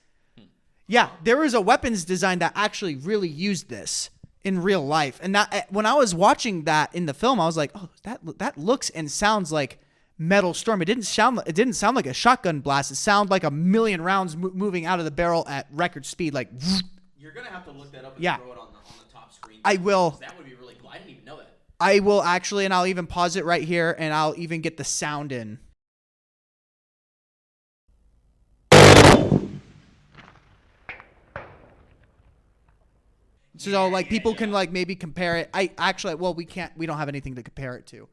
Yeah, there was a weapons design that actually really used this in real life. And that, when I was watching that in the film, I was like, oh, that looks and sounds like Metal Storm. It didn't sound like a shotgun blast. It sounded like a million rounds moving out of the barrel at record speed. Like, you're gonna have to look that up and Yeah. throw it on the top screen. I will. That would be really cool. I didn't even know that. I will actually, and I'll even pause it right here, and I'll even get the sound in. So like people can like maybe compare it. We don't have anything to compare it to.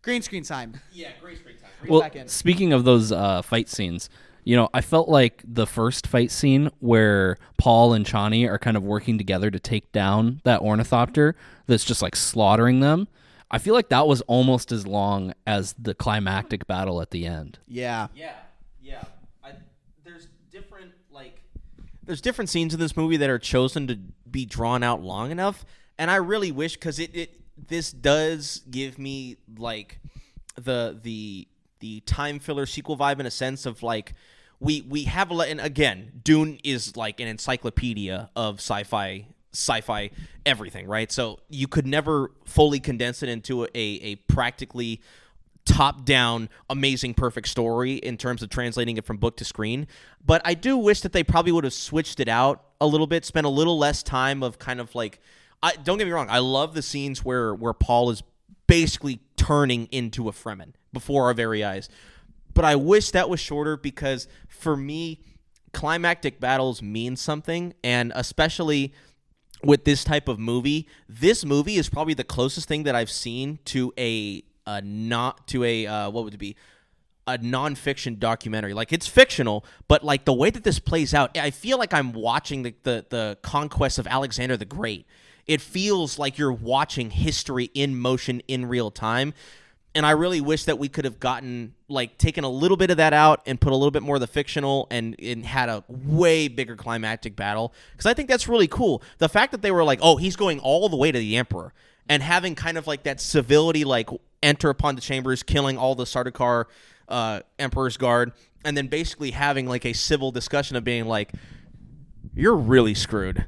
Green screen time. Yeah, great screen time. Well, back in. speaking of those fight scenes, you know, I felt like the first fight scene where Paul and Chani are kind of working together to take down that ornithopter that's just like slaughtering them. I feel like that was almost as long as the climactic battle at the end. Yeah. Yeah. There's different scenes in this movie that are chosen to be drawn out long enough, and I really wish, because this does give me like the time filler sequel vibe, in a sense of like we have and again, Dune is like an encyclopedia of sci-fi everything, right? So you could never fully condense it into a practically top-down, amazing, perfect story in terms of translating it from book to screen. But I do wish that they probably would have switched it out a little bit, spent a little less time of kind of like, don't get me wrong, I love the scenes where Paul is basically turning into a Fremen before our very eyes. But I wish that was shorter, because for me, climactic battles mean something, and especially with this type of movie, this movie is probably the closest thing that I've seen to a nonfiction documentary. Like, it's fictional, but like the way that this plays out, I feel like I'm watching the conquest of Alexander the Great. It feels like you're watching history in motion in real time. And I really wish that we could have taken a little bit of that out and put a little bit more of the fictional and had a way bigger climactic battle. Because I think that's really cool. The fact that they were like, oh, he's going all the way to the Emperor, and having kind of like that civility, like enter upon the chambers, killing all the Sardaukar Emperor's Guard, and then basically having like a civil discussion of being like, you're really screwed.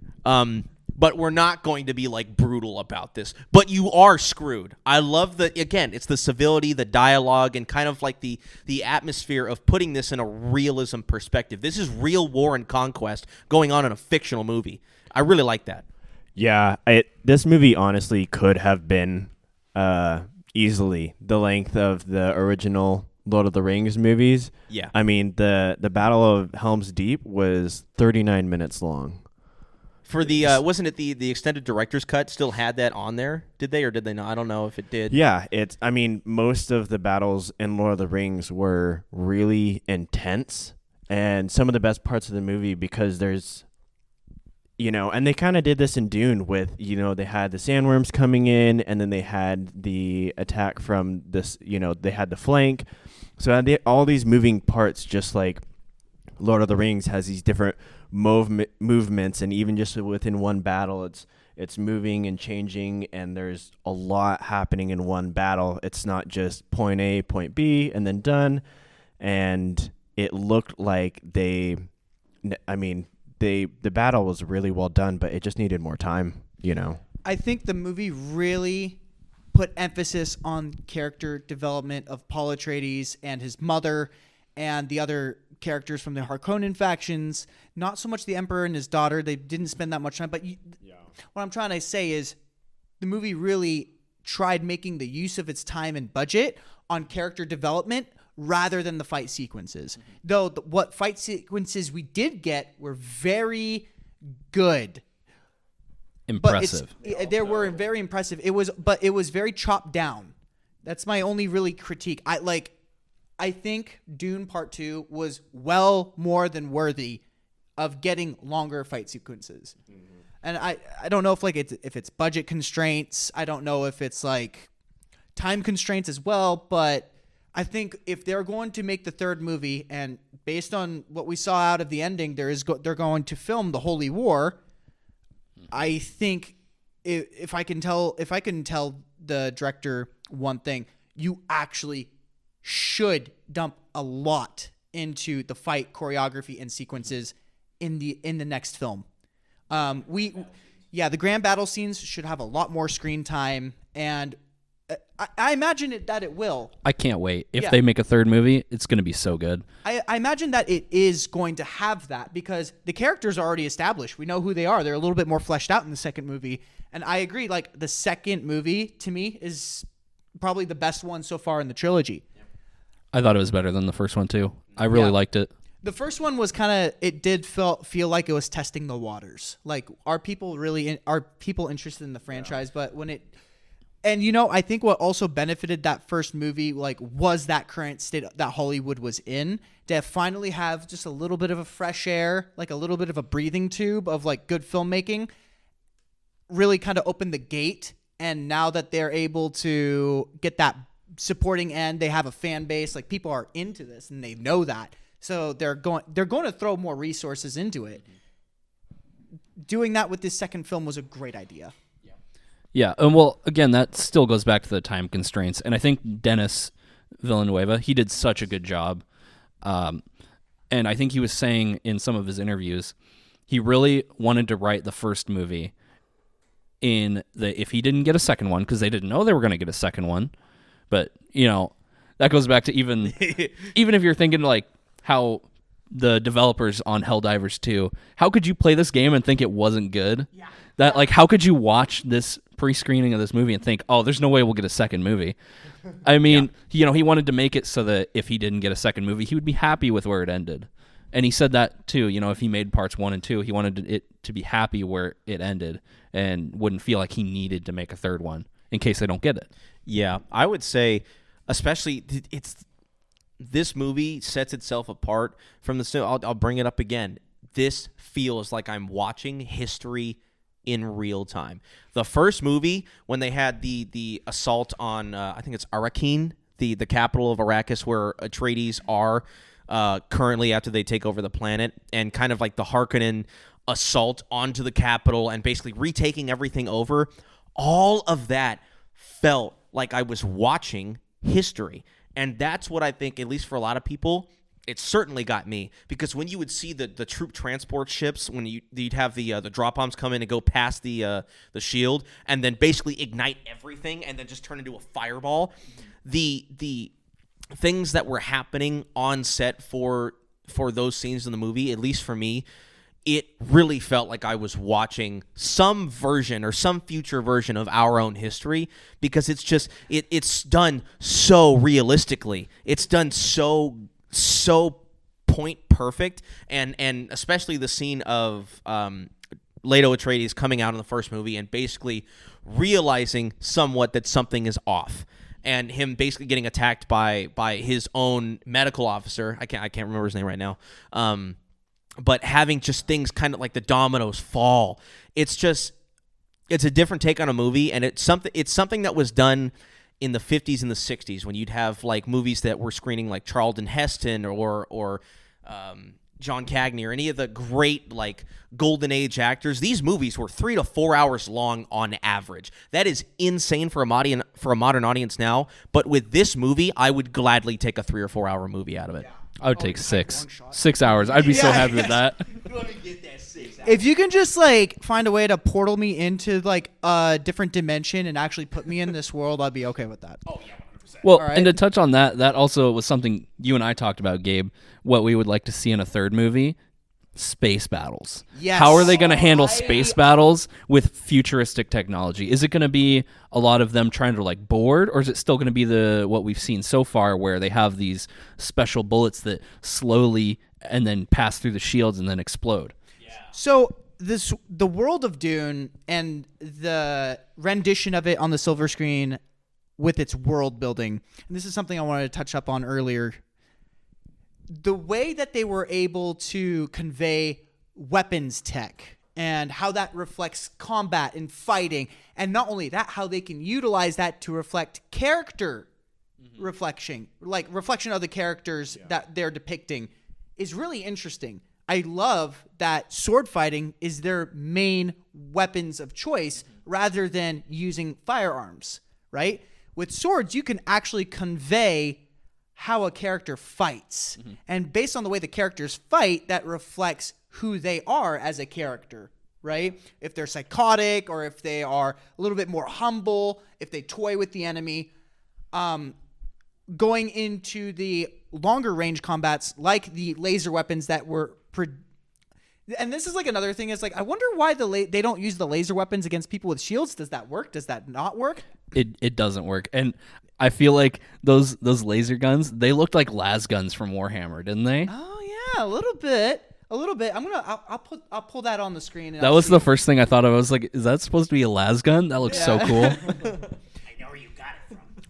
But we're not going to be like brutal about this. But you are screwed. I love it's the civility, the dialogue, and kind of like the atmosphere of putting this in a realism perspective. This is real war and conquest going on in a fictional movie. I really like that. Yeah, this movie honestly could have been easily the length of the original Lord of the Rings movies. Yeah. I mean, the Battle of Helm's Deep was 39 minutes long. For the wasn't it the extended director's cut still had that on there? Did they or did they not? I don't know if it did. Yeah, I mean, most of the battles in Lord of the Rings were really intense, and some of the best parts of the movie, because there's, and they kind of did this in Dune with, they had the sandworms coming in, and then they had the attack from this, they had the flank. So all these moving parts, just like Lord of the Rings has these different movements, and even just within one battle, it's moving and changing, and there's a lot happening in one battle. It's not just point A, point B, and then done. And it looked like the battle was really well done, but it just needed more time, I think the movie really put emphasis on character development of Paul Atreides and his mother and the other characters from the Harkonnen factions. Not so much the Emperor and his daughter. They didn't spend that much time. But what I'm trying to say is the movie really tried making the use of its time and budget on character development rather than the fight sequences. Mm-hmm. Though what fight sequences we did get were very good. Impressive. They were very impressive. It was very chopped down. That's my only really critique. I think Dune Part 2 was well more than worthy of getting longer fight sequences. And I don't know if like if it's budget constraints. I don't know if it's like time constraints as well. But I think if they're going to make the third movie, and based on what we saw out of the ending, they're going to film the Holy War. I think if I can tell the director one thing, you actually should dump a lot into the fight choreography and sequences in the next film. The grand battle scenes should have a lot more screen time, and I imagine that it will. I can't wait. If they make a third movie, it's going to be so good. I imagine that it is going to have that because the characters are already established. We know who they are. They're a little bit more fleshed out in the second movie. And I agree, like the second movie to me is probably the best one so far in the trilogy. I thought it was better than the first one too. I really liked it. The first one was kind of, it did feel like it was testing the waters. Like, are people interested in the franchise? But when it, and I think what also benefited that first movie, like, was that current state that Hollywood was in, to finally have just a little bit of a fresh air, like a little bit of a breathing tube of like good filmmaking, really kind of opened the gate. And now that they're able to get that supporting end, they have a fan base, like people are into this and they know that. So they're going to throw more resources into it. Doing that with this second film was a great idea. Yeah, and well, again, that still goes back to the time constraints, and I think Denis Villeneuve, he did such a good job, and I think he was saying in some of his interviews, he really wanted to write the first movie if he didn't get a second one, because they didn't know they were going to get a second one, but that goes back to even if you're thinking like how the developers on Helldivers 2, how could you play this game and think it wasn't good? Yeah. That like, how could you watch this pre-screening of this movie and think, oh, there's no way we'll get a second movie? I mean, he wanted to make it so that if he didn't get a second movie, he would be happy with where it ended. And he said that too, if he made parts 1 and 2, he wanted it to be happy where it ended and wouldn't feel like he needed to make a third one in case they don't get it. Yeah, I would say, especially this movie sets itself apart from the. I'll bring it up again. This feels like I'm watching history in real time. The first movie, when they had the assault on, I think it's Arrakeen, the capital of Arrakis, where Atreides are currently after they take over the planet, and kind of like the Harkonnen assault onto the capital and basically retaking everything over. All of that felt like I was watching history. And that's what I think, at least for a lot of people, it certainly got me. Because when you would see the troop transport ships, when you'd have the drop bombs come in and go past the shield, and then basically ignite everything, and then just turn into a fireball, the things that were happening on set for those scenes in the movie, at least for me, it really felt like I was watching some version or some future version of our own history, because it's just it's done so realistically. It's done so point perfect, and especially the scene of Leto Atreides coming out in the first movie and basically realizing somewhat that something is off, and him basically getting attacked by his own medical officer. I can't remember his name right now. But having just things kind of like the dominoes fall, it's a different take on a movie, and it's something that was done in the 50s and the 60s when you'd have like movies that were screening like Charlton Heston or John Cagney or any of the great like golden age actors. These movies were 3 to 4 hours long on average. That is insane for a modern audience now. But with this movie, I would gladly take a 3 or 4 hour movie out of it. Yeah. I would take 6 hours. I'd be so happy with that. Let me get that 6 hours. If you can just like find a way to portal me into like a different dimension and actually put me in this world, I'd be okay with that. Oh yeah, 100%. Well, All right. and to touch on that also was something you and I talked about, Gabe, what we would like to see in a third movie. Space battles. Yes. How are they going to handle space battles with futuristic technology? Is it going to be a lot of them trying to like board, or is it still going to be what we've seen so far where they have these special bullets that slowly and then pass through the shields and then explode? Yeah. So the world of Dune and the rendition of it on the silver screen with its world building, and this is something I wanted to touch up on earlier. The way that they were able to convey weapons tech and how that reflects combat and fighting. And not only that, how they can utilize that to reflect character reflection of the characters that they're depicting is really interesting. I love that sword fighting is their main weapons of choice rather than using firearms, right? With swords, you can actually convey how a character fights. And based on the way the characters fight, that reflects who they are as a character, right? If they're psychotic or if they are a little bit more humble, if they toy with the enemy. Going into the longer range combats, like the laser weapons that were and this is like another thing, is like, I wonder why they don't use the laser weapons against people with shields. Does that work? Does that not work? It doesn't work. And I feel like those laser guns, they looked like las guns from Warhammer, didn't they? Oh yeah, a little bit. I'll pull that on the screen. And That was the first thing I thought of. I was like, is that supposed to be a las gun? That looks so cool. I know where you got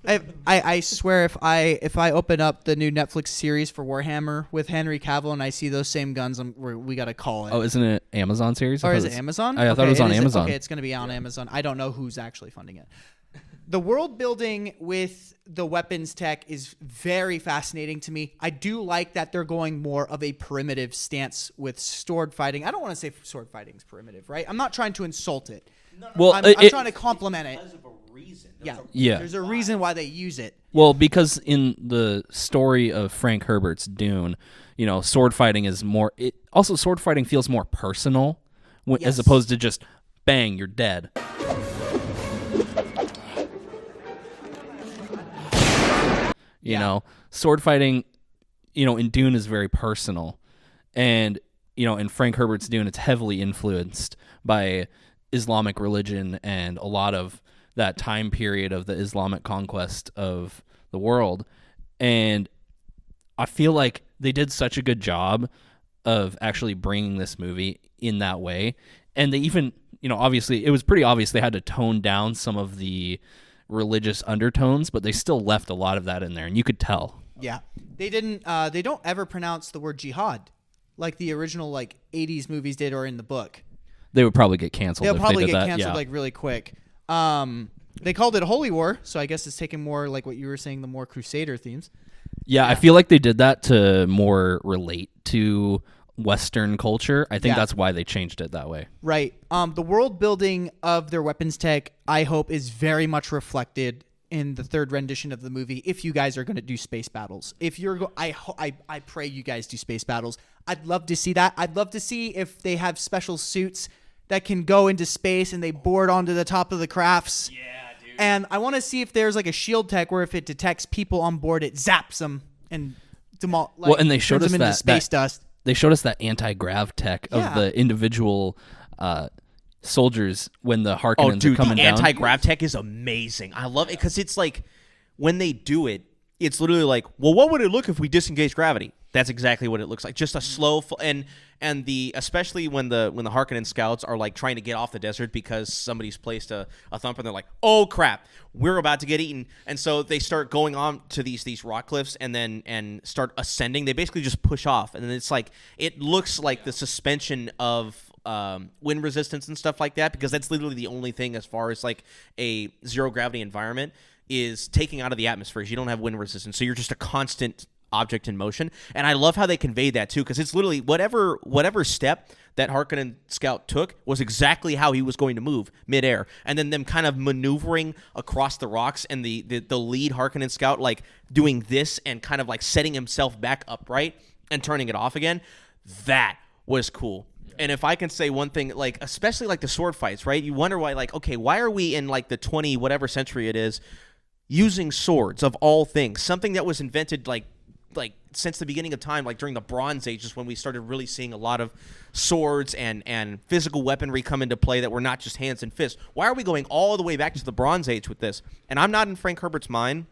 it from. I swear if I open up the new Netflix series for Warhammer with Henry Cavill and I see those same guns, we got to call it. Oh, isn't it Amazon series? Or is it Amazon? I thought it was on Amazon. Okay, it's going to be on Amazon. I don't know who's actually funding it. The world building with the weapons tech is very fascinating to me. I do like that they're going more of a primitive stance with sword fighting. I don't want to say sword fighting is primitive, right? I'm not trying to insult it. Well, I'm trying to compliment it. Because of a reason. Yeah. There's a reason why they use it. Well, because in the story of Frank Herbert's Dune, sword fighting is more. Also, sword fighting feels more personal, as opposed to just bang, you're dead. You know, sword fighting, in Dune is very personal, and in Frank Herbert's Dune, it's heavily influenced by Islamic religion and a lot of that time period of the Islamic conquest of the world. And I feel like they did such a good job of actually bringing this movie in that way. And they even, obviously, it was pretty obvious they had to tone down some of the religious undertones, but they still left a lot of that in there, and you could tell. Yeah. They don't ever pronounce the word jihad like the original 80s movies did or in the book. They would probably get canceled. They'll probably they did get that. canceled really quick. They called it Holy War, so I guess it's taking more like what you were saying, the more Crusader themes. Yeah, I feel like they did that to more relate to Western culture. I think that's why they changed it that way. Right. The world building of their weapons tech, I hope, is very much reflected in the third rendition of the movie. If you guys are going to do space battles, I pray you guys do space battles. I'd love to see that. I'd love to see if they have special suits that can go into space and they board onto the top of the crafts. Yeah, dude. And I want to see if there's a shield tech where if it detects people on board, it zaps them and and they showed turns us them into that space dust. They showed us that anti-grav tech of the individual soldiers when the Harkonnens are coming the down. anti-grav tech is amazing. I love it because it's like when they do it, it's literally like, well, what would it look if we disengage gravity? That's exactly what it looks like. Just a slow and especially when the Harkonnen scouts are trying to get off the desert because somebody's placed a thumper and they're like, oh crap, we're about to get eaten. And so they start going on to these rock cliffs and start ascending. They basically just push off, and then it's it looks like the suspension of wind resistance and stuff like that, because that's literally the only thing as far as a zero gravity environment is taking out of the atmosphere. You don't have wind resistance, so you're just a constant object in motion. And I love how they conveyed that too, because it's literally whatever step that Harkonnen scout took was exactly how he was going to move midair, and then them kind of maneuvering across the rocks, and the lead Harkonnen scout doing this and kind of setting himself back upright and turning it off again. That was cool. And if I can say one thing, especially the sword fights, right? You wonder why, okay, why are we in the 20 whatever century it is using swords of all things, something that was invented since the beginning of time, during the Bronze Age is when we started really seeing a lot of swords and physical weaponry come into play that were not just hands and fists. Why are we going all the way back to the Bronze Age with this? And I'm not in Frank Herbert's mind,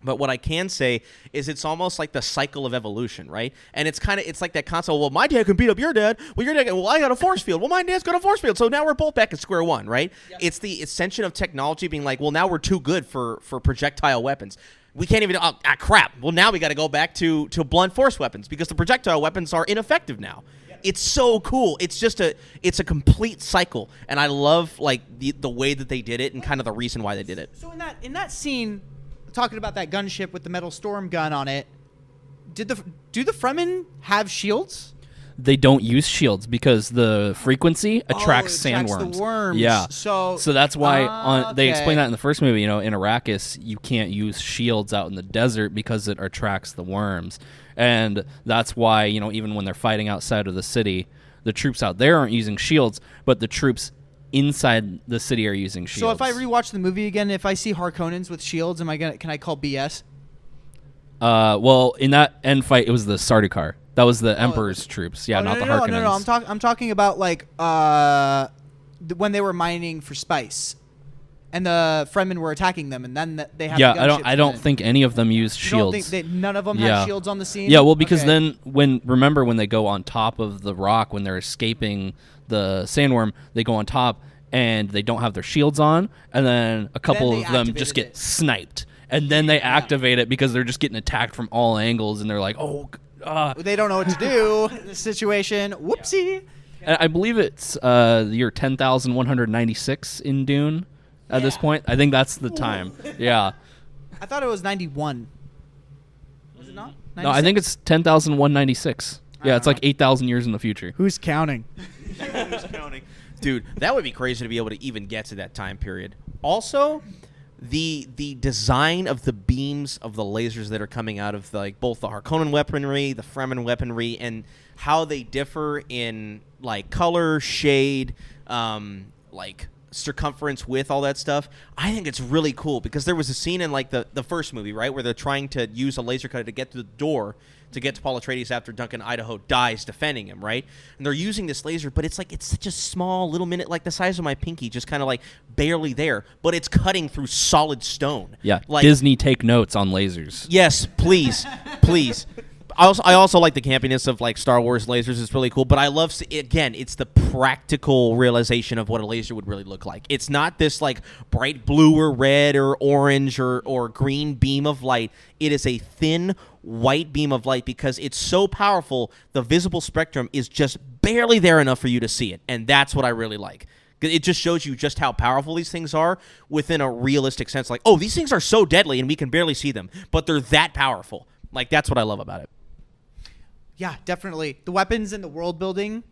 but what I can say is it's almost like the cycle of evolution, right? And it's like that concept, well, my dad can beat up your dad. Well, your dad, I got a force field. Well, my dad's got a force field. So now we're both back at square one, right? Yep. It's the ascension of technology being well, now we're too good for projectile weapons. We can't even, crap. Well, now we got to go back to blunt force weapons because the projectile weapons are ineffective now. It's so cool. It's a complete cycle, and I love like the way that they did it and kind of the reason why they did it. So in that scene, talking about that gunship with the metal storm gun on it, do the Fremen have shields? They don't use shields because the frequency attracts sandworms. The worms. Yeah. So that's why they explain that okay. in the first movie. In Arrakis, you can't use shields out in the desert because it attracts the worms, and that's why even when they're fighting outside of the city, the troops out there aren't using shields, but the troops inside the city are using shields. So if I rewatch the movie again, if I see Harkonnens with shields, can I call BS? Well, in that end fight, it was the Sardaukar. That was the Emperor's troops. Yeah, not the Harkonnens. No. I'm talking about like when they were mining for spice, and the Fremen were attacking them, and then they had. Yeah, the I don't think any of them used shields. You don't think none of them had shields on the scene? Yeah, well, because then remember when they go on top of the rock when they're escaping the sandworm, they go on top and they don't have their shields on, and then a couple of them just get sniped, and then they activate it because they're just getting attacked from all angles, and they're like, oh. They don't know what to do in this situation. Whoopsie. And I believe it's the year 10,196 in Dune at this point. I think that's the time. Yeah. I thought it was 91. Was it not? 96? No, I think it's 10,196. Yeah, it's like 8,000 years in the future. Who's counting? Who's counting? Dude, that would be crazy to be able to even get to that time period. Also, the design of the beams of the lasers that are coming out of both the Harkonnen weaponry, the Fremen weaponry, and how they differ in like color, shade, like circumference, width, all that stuff. I think it's really cool because there was a scene in like the first movie, right, where they're trying to use a laser cutter to get to the door to get to Paul Atreides after Duncan Idaho dies defending him, right? And they're using this laser, but it's such a small little minute, like the size of my pinky, just kind of like barely there, but it's cutting through solid stone. Yeah, like, Disney take notes on lasers. Yes, please, please. I also like the campiness of like Star Wars lasers. It's really cool, but I love again. It's the practical realization of what a laser would really look like. It's not this like bright blue or red or orange or green beam of light. It is a thin white beam of light because it's so powerful. The visible spectrum is just barely there enough for you to see it, and that's what I really like. It just shows you just how powerful these things are within a realistic sense. Like, oh, these things are so deadly and we can barely see them, but they're that powerful. Like, that's what I love about it. Yeah, definitely. The weapons and the world building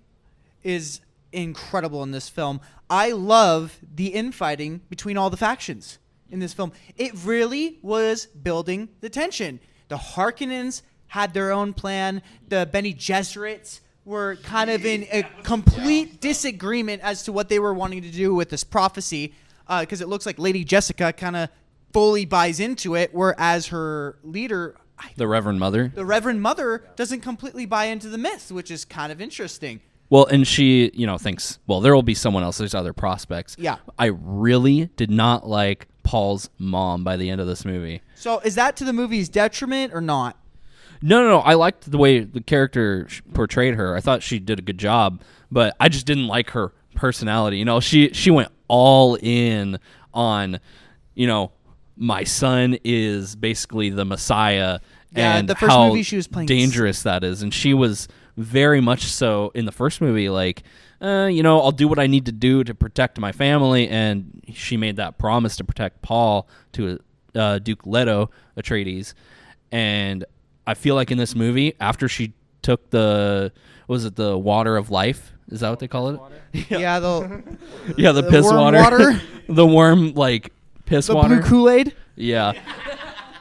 is incredible in this film. I love the infighting between all the factions in this film. It really was building the tension. The Harkonnens had their own plan. The Bene Gesserits were kind of in a complete disagreement as to what they were wanting to do with this prophecy, because it looks like Lady Jessica kind of fully buys into it, whereas her leader... The Reverend Mother. The Reverend Mother doesn't completely buy into the myth, which is kind of interesting. Well, and she, thinks, well, there will be someone else. There's other prospects. Yeah. I really did not like Paul's mom by the end of this movie. So is that to the movie's detriment or not? No. I liked the way the character portrayed her. I thought she did a good job, but I just didn't like her personality. She went all in on, my son is basically the Messiah, and the first how movie she was playing dangerous that is. And she was very much so in the first movie, like, I'll do what I need to do to protect my family. And she made that promise to protect Paul to Duke Leto Atreides. And I feel like in this movie, after she took the water of life? Is that what they call it? Yeah, the piss worm water. The worm, like, piss water. The blue Kool-Aid? Yeah.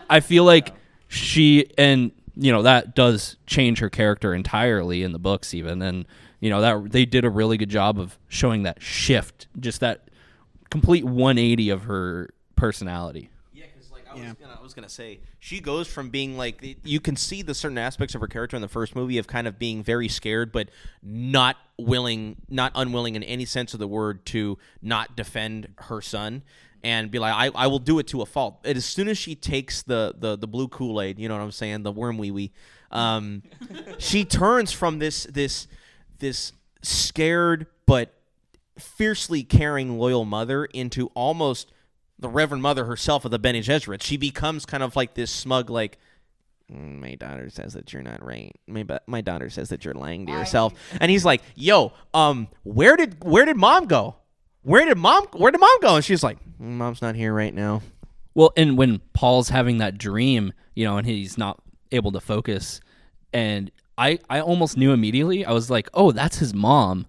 I feel like she, and, that does change her character entirely in the books even. And, that they did a really good job of showing that shift, just that complete 180 of her personality. I was gonna say she goes from being like, you can see the certain aspects of her character in the first movie of kind of being very scared, but not unwilling in any sense of the word to not defend her son and be like, I will do it to a fault. And as soon as she takes the blue Kool-Aid, you know what I'm saying, the worm wee wee, she turns from this scared but fiercely caring, loyal mother into almost the Reverend Mother herself of the Bene Gesserit. She becomes kind of like this smug, like, my daughter says that you're not right. My daughter says that you're lying to yourself. And he's like, yo, where did mom go? Where did mom go? And she's like, mom's not here right now. Well, and when Paul's having that dream, and he's not able to focus, and I almost knew immediately. I was like, oh, that's his mom.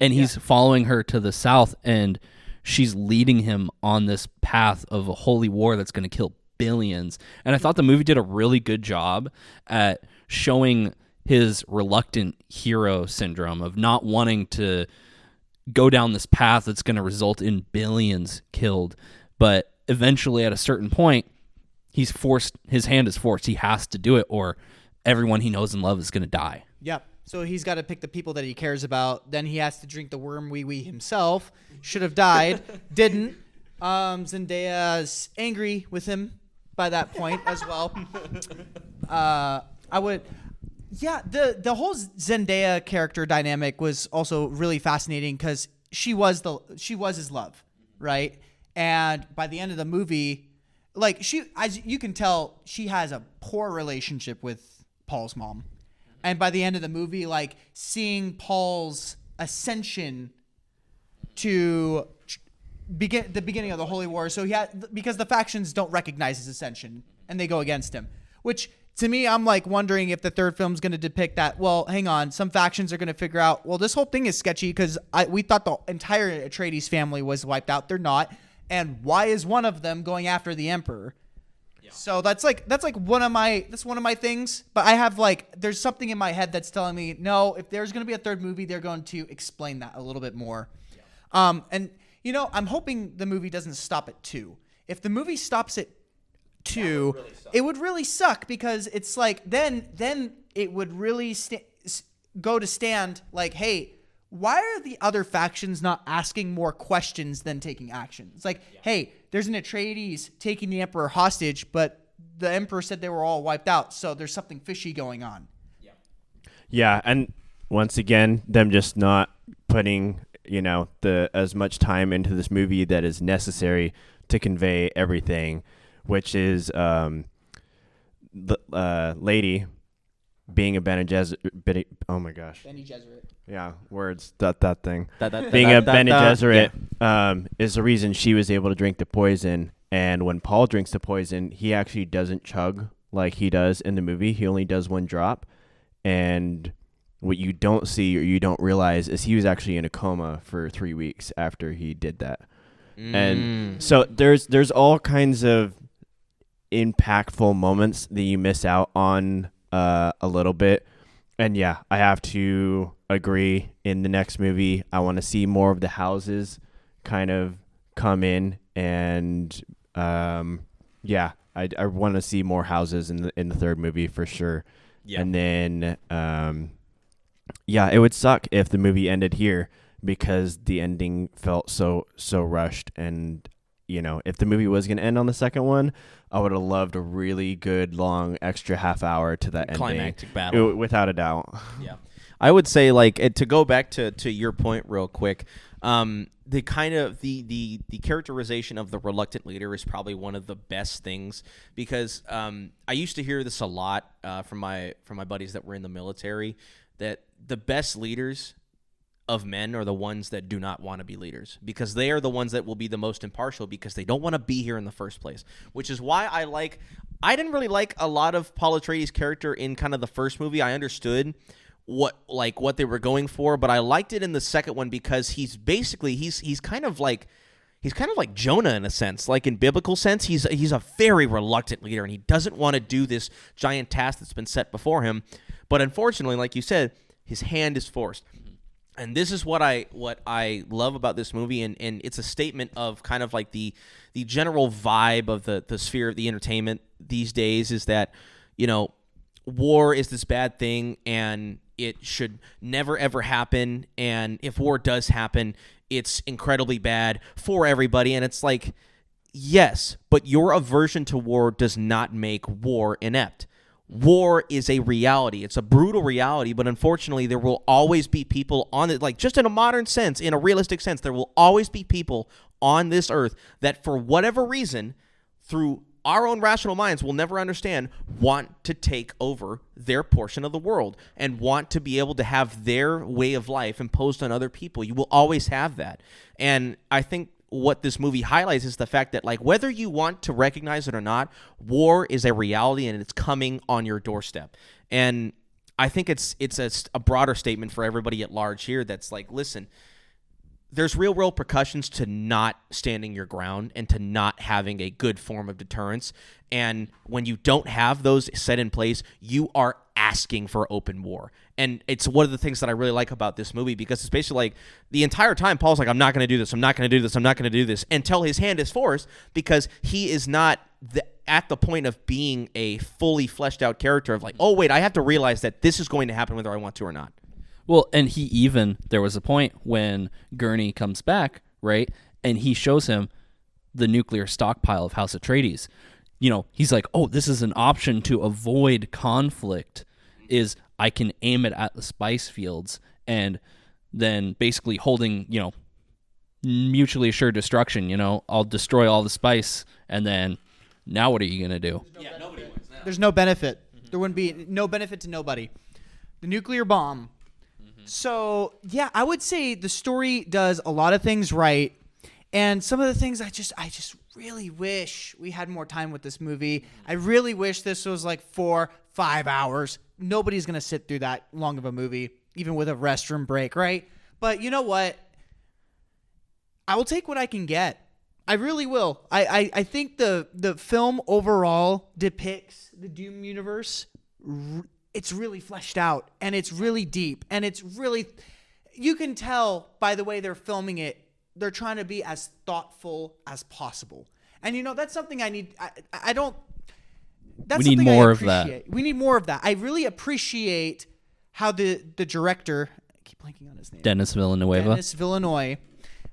And he's following her to the south, and she's leading him on this path of a holy war that's going to kill billions. And I thought the movie did a really good job at showing his reluctant hero syndrome of not wanting to go down this path that's going to result in billions killed. But eventually, at a certain point, he's forced. His hand is forced. He has to do it, or everyone he knows and loves is going to die. Yep. So he's got to pick the people that he cares about. Then he has to drink the worm wee wee himself. Should have died. Didn't. Zendaya's angry with him by that point as well. The whole Zendaya character dynamic was also really fascinating because she was his love, right? And by the end of the movie, like as you can tell, she has a poor relationship with Paul's mom. And by the end of the movie, like seeing Paul's ascension to the beginning of the Holy War. So because the factions don't recognize his ascension and they go against him, which to me, I'm like wondering if the third film's going to depict that. Well, hang on. Some factions are going to figure out, well, this whole thing is sketchy because we thought the entire Atreides family was wiped out. They're not. And why is one of them going after the Emperor? So that's one of my things, but I have there's something in my head that's telling me no, if there's going to be a third movie, they're going to explain that a little bit more. And I'm hoping the movie doesn't stop at 2. If the movie stops at 2, it would really suck because it's like then it would really go to stand like, hey, why are the other factions not asking more questions than taking action? It's like, hey, there's an Atreides taking the Emperor hostage, but the Emperor said they were all wiped out, so there's something fishy going on. Yeah, and once again, them just not putting, as much time into this movie that is necessary to convey everything, which is the lady being a Bene Gesserit. Oh my gosh. Bene Gesserit. Yeah, words. That thing. Being a Bene Gesserit is the reason she was able to drink the poison. And when Paul drinks the poison, he actually doesn't chug like he does in the movie. He only does one drop. And what you don't see or you don't realize is he was actually in a coma for 3 weeks after he did that. And so there's all kinds of impactful moments that you miss out on a little bit. And yeah, I have to agree. In the next movie, I want to see more of the houses kind of come in, and I want to see more houses in the third movie for sure. Yeah. And then it would suck if the movie ended here because the ending felt so rushed. And if the movie was going to end on the second one, I would have loved a really good, long, extra half hour to that climactic ending. battle. Without a doubt. Yeah. I would say, to go back to your point real quick, the kind of the characterization of the reluctant leader is probably one of the best things because I used to hear this a lot from my buddies that were in the military, that the best leaders of men are the ones that do not want to be leaders because they are the ones that will be the most impartial because they don't want to be here in the first place, which is why I didn't really like a lot of Paul Atreides' character in kind of the first movie. I understood what they were going for, but I liked it in the second one because he's kind of like Jonah in a sense, like in biblical sense. He's a very reluctant leader and he doesn't want to do this giant task that's been set before him. But unfortunately, like you said, his hand is forced. And this is what I love about this movie, and it's a statement of kind of like the general vibe of the sphere of the entertainment these days is that, war is this bad thing and it should never ever happen, and if war does happen, it's incredibly bad for everybody. And it's like, yes, but your aversion to war does not make war inept. War is a reality. It's a brutal reality, but unfortunately, there will always be people on it, like just in a modern sense, in a realistic sense, there will always be people on this earth that for whatever reason, through our own rational minds will never understand, want to take over their portion of the world and want to be able to have their way of life imposed on other people. You will always have that. And I think what this movie highlights is the fact that, like, whether you want to recognize it or not, war is a reality and it's coming on your doorstep. And I think it's a broader statement for everybody at large here that's like, listen, there's real world repercussions to not standing your ground and to not having a good form of deterrence. And when you don't have those set in place, you are asking for open war. And it's one of the things that I really like about this movie, because it's basically like the entire time Paul's like, I'm not going to do this. I'm not going to do this. I'm not going to do this, until his hand is forced, because he is not at the point of being a fully fleshed out character of like, oh, wait, I have to realize that this is going to happen whether I want to or not. Well, and there was a point when Gurney comes back, right? And he shows him the nuclear stockpile of House Atreides. You know, he's like, oh, this is an option to avoid conflict, is I can aim it at the spice fields and then basically holding, you know, mutually assured destruction. You know, I'll destroy all the spice, and then now what are you going to do? Yeah, nobody wins now. There's no benefit. There wouldn't be no benefit to nobody. The nuclear bomb. So, yeah, I would say the story does a lot of things right. And some of the things I just really wish we had more time with this movie. I really wish this was like 4-5 hours. Nobody's going to sit through that long of a movie, even with a restroom break, right? But you know what? I will take what I can get. I really will. I think the film overall depicts the Dune universe. It's really fleshed out, and it's really deep, and it's really, you can tell by the way they're filming it, they're trying to be as thoughtful as possible. And, you know, that's something I need. We need more of that. We need more of that. I really appreciate how the director, I keep blanking on his name. Denis Villeneuve. Denis Villeneuve.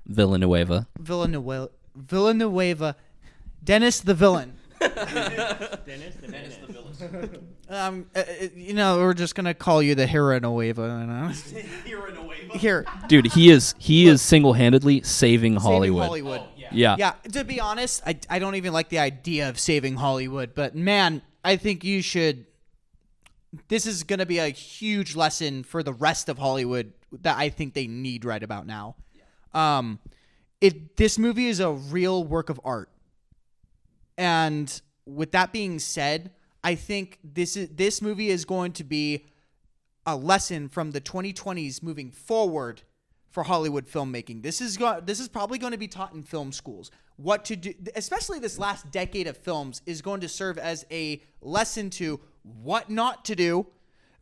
Villanueva. Villanueva. Dennis the villain. Dennis the villain. You know, we're just gonna call you the Hero Nueva. Here, Dude, he is single-handedly saving Hollywood. Hollywood. Oh, yeah. Yeah. Yeah, to be honest, I don't even like the idea of saving Hollywood, but man, I think you should. This is going to be a huge lesson for the rest of Hollywood that I think they need right about now. Yeah. This movie is a real work of art. And with that being said, I think this movie is going to be a lesson from the 2020s moving forward for Hollywood filmmaking. This is probably going to be taught in film schools. What to do, especially this last decade of films, is going to serve as a lesson to what not to do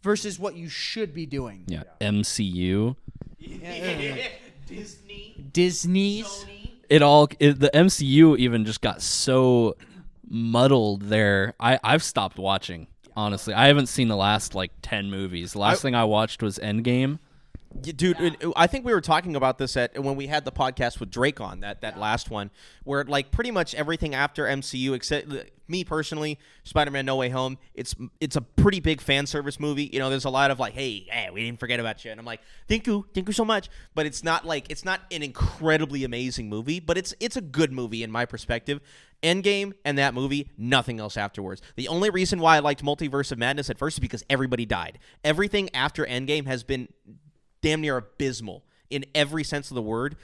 versus what you should be doing. Yeah. MCU. Disney's. Sony. The MCU even just got so muddled there. I've stopped watching, honestly. I haven't seen the last like 10 movies. The last thing I watched was Endgame. Dude, I think we were talking about this when we had the podcast with Drake on, that last one, where like pretty much everything after MCU, except me personally, Spider-Man No Way Home, it's a pretty big fan service movie. You know, there's a lot of like, hey, we didn't forget about you, and I'm like, thank you so much. But it's not an incredibly amazing movie, but it's a good movie in my perspective. Endgame and that movie, nothing else afterwards. The only reason why I liked Multiverse of Madness at first is because everybody died. Everything after Endgame has been damn near abysmal in every sense of the word.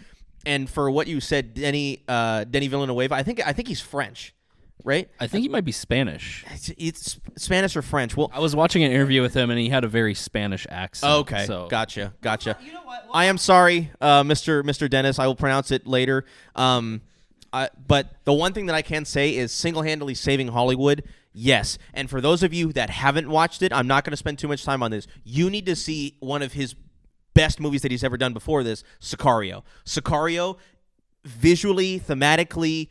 And for what you said, Denis Villeneuve, I think he's French, right? I think he might be Spanish. It's Spanish or French. Well, I was watching an interview with him, and he had a very Spanish accent. okay, So. gotcha. You know what? I am sorry, Mr. Dennis. I will pronounce it later. But the one thing that I can say is single-handedly saving Hollywood. Yes, and for those of you that haven't watched it, I'm not going to spend too much time on this. You need to see one of his best movies that he's ever done before this, Sicario. Sicario, visually, thematically,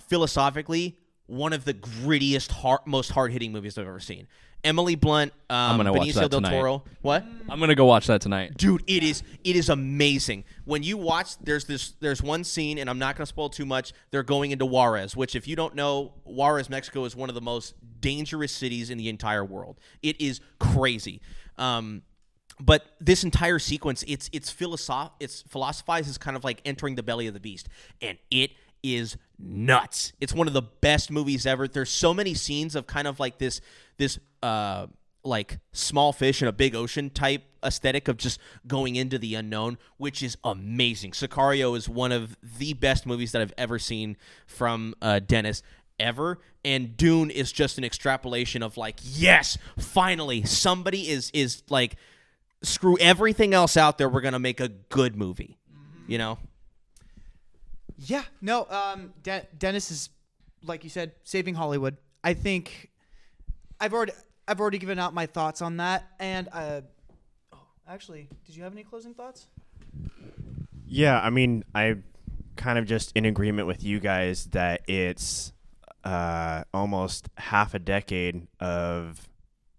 philosophically, one of the grittiest, most hard-hitting movies I've ever seen. Emily Blunt, I'm gonna watch Benicio that del tonight. Toro. What? I'm going to go watch that tonight. Dude, it is amazing. When you watch, there's one scene, and I'm not going to spoil too much. They're going into Juarez, which, if you don't know, Juarez, Mexico, is one of the most dangerous cities in the entire world. It is crazy. But this entire sequence, it's philosophizes kind of like entering the belly of the beast, and it is nuts. It's one of the best movies ever. There's so many scenes of kind of like this like small fish in a big ocean type aesthetic of just going into the unknown, which is amazing. Sicario is one of the best movies that I've ever seen from Denis ever, and Dune is just an extrapolation of like, yes, finally somebody is like, screw everything else out there, we're gonna make a good movie. You know? Yeah, no, Denis is, like you said, saving Hollywood. I think I've already given out my thoughts on that, and actually, did you have any closing thoughts? Yeah, I mean, I'm kind of just in agreement with you guys that it's almost half a decade of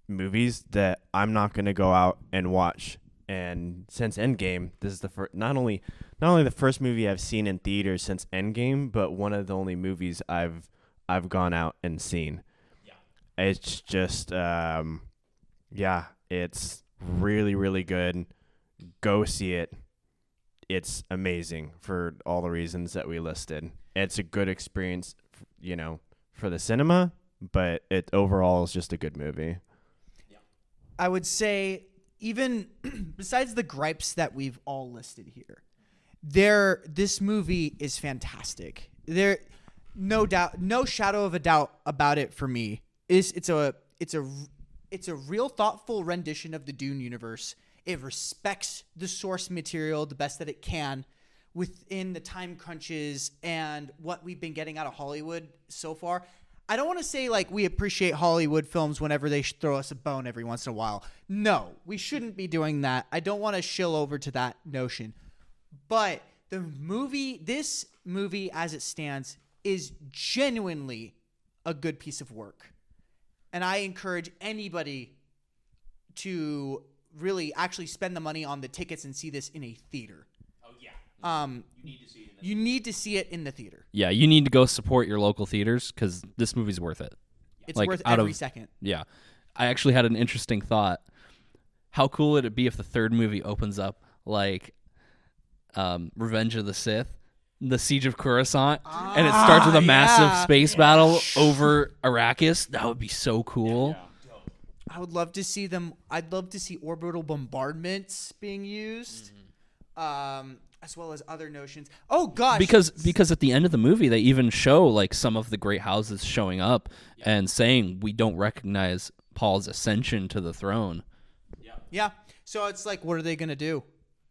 movies that I'm not going to go out and watch. And since Endgame, this is the not only the first movie I've seen in theaters since Endgame, but one of the only movies I've gone out and seen. Yeah. It's just it's really, really good. Go see it. It's amazing for all the reasons that we listed. It's a good experience, for the cinema, but it overall is just a good movie. Yeah. I would say, even besides the gripes that we've all listed here, this movie is fantastic. There, no doubt, no shadow of a doubt about it for me. It's a real thoughtful rendition of the Dune universe. It respects the source material the best that it can within the time crunches and what we've been getting out of Hollywood so far. I don't want to say like we appreciate Hollywood films whenever they throw us a bone every once in a while. No, we shouldn't be doing that. I don't want to shill over to that notion. But this movie as it stands is genuinely a good piece of work. And I encourage anybody to really actually spend the money on the tickets and see this in a theater. Oh yeah. You need to see it in the theater. Yeah, you need to go support your local theaters because this movie's worth it. It's worth every second. Yeah. I actually had an interesting thought. How cool would it be if the third movie opens up like Revenge of the Sith, the Siege of Coruscant, and it starts with a massive space battle over Arrakis? That would be so cool. Yeah. I would love to see them. I'd love to see orbital bombardments being used, as well as other notions. Oh gosh! Because at the end of the movie, they even show like some of the great houses showing up and saying we don't recognize Paul's ascension to the throne. Yeah. So it's like, what are they gonna do?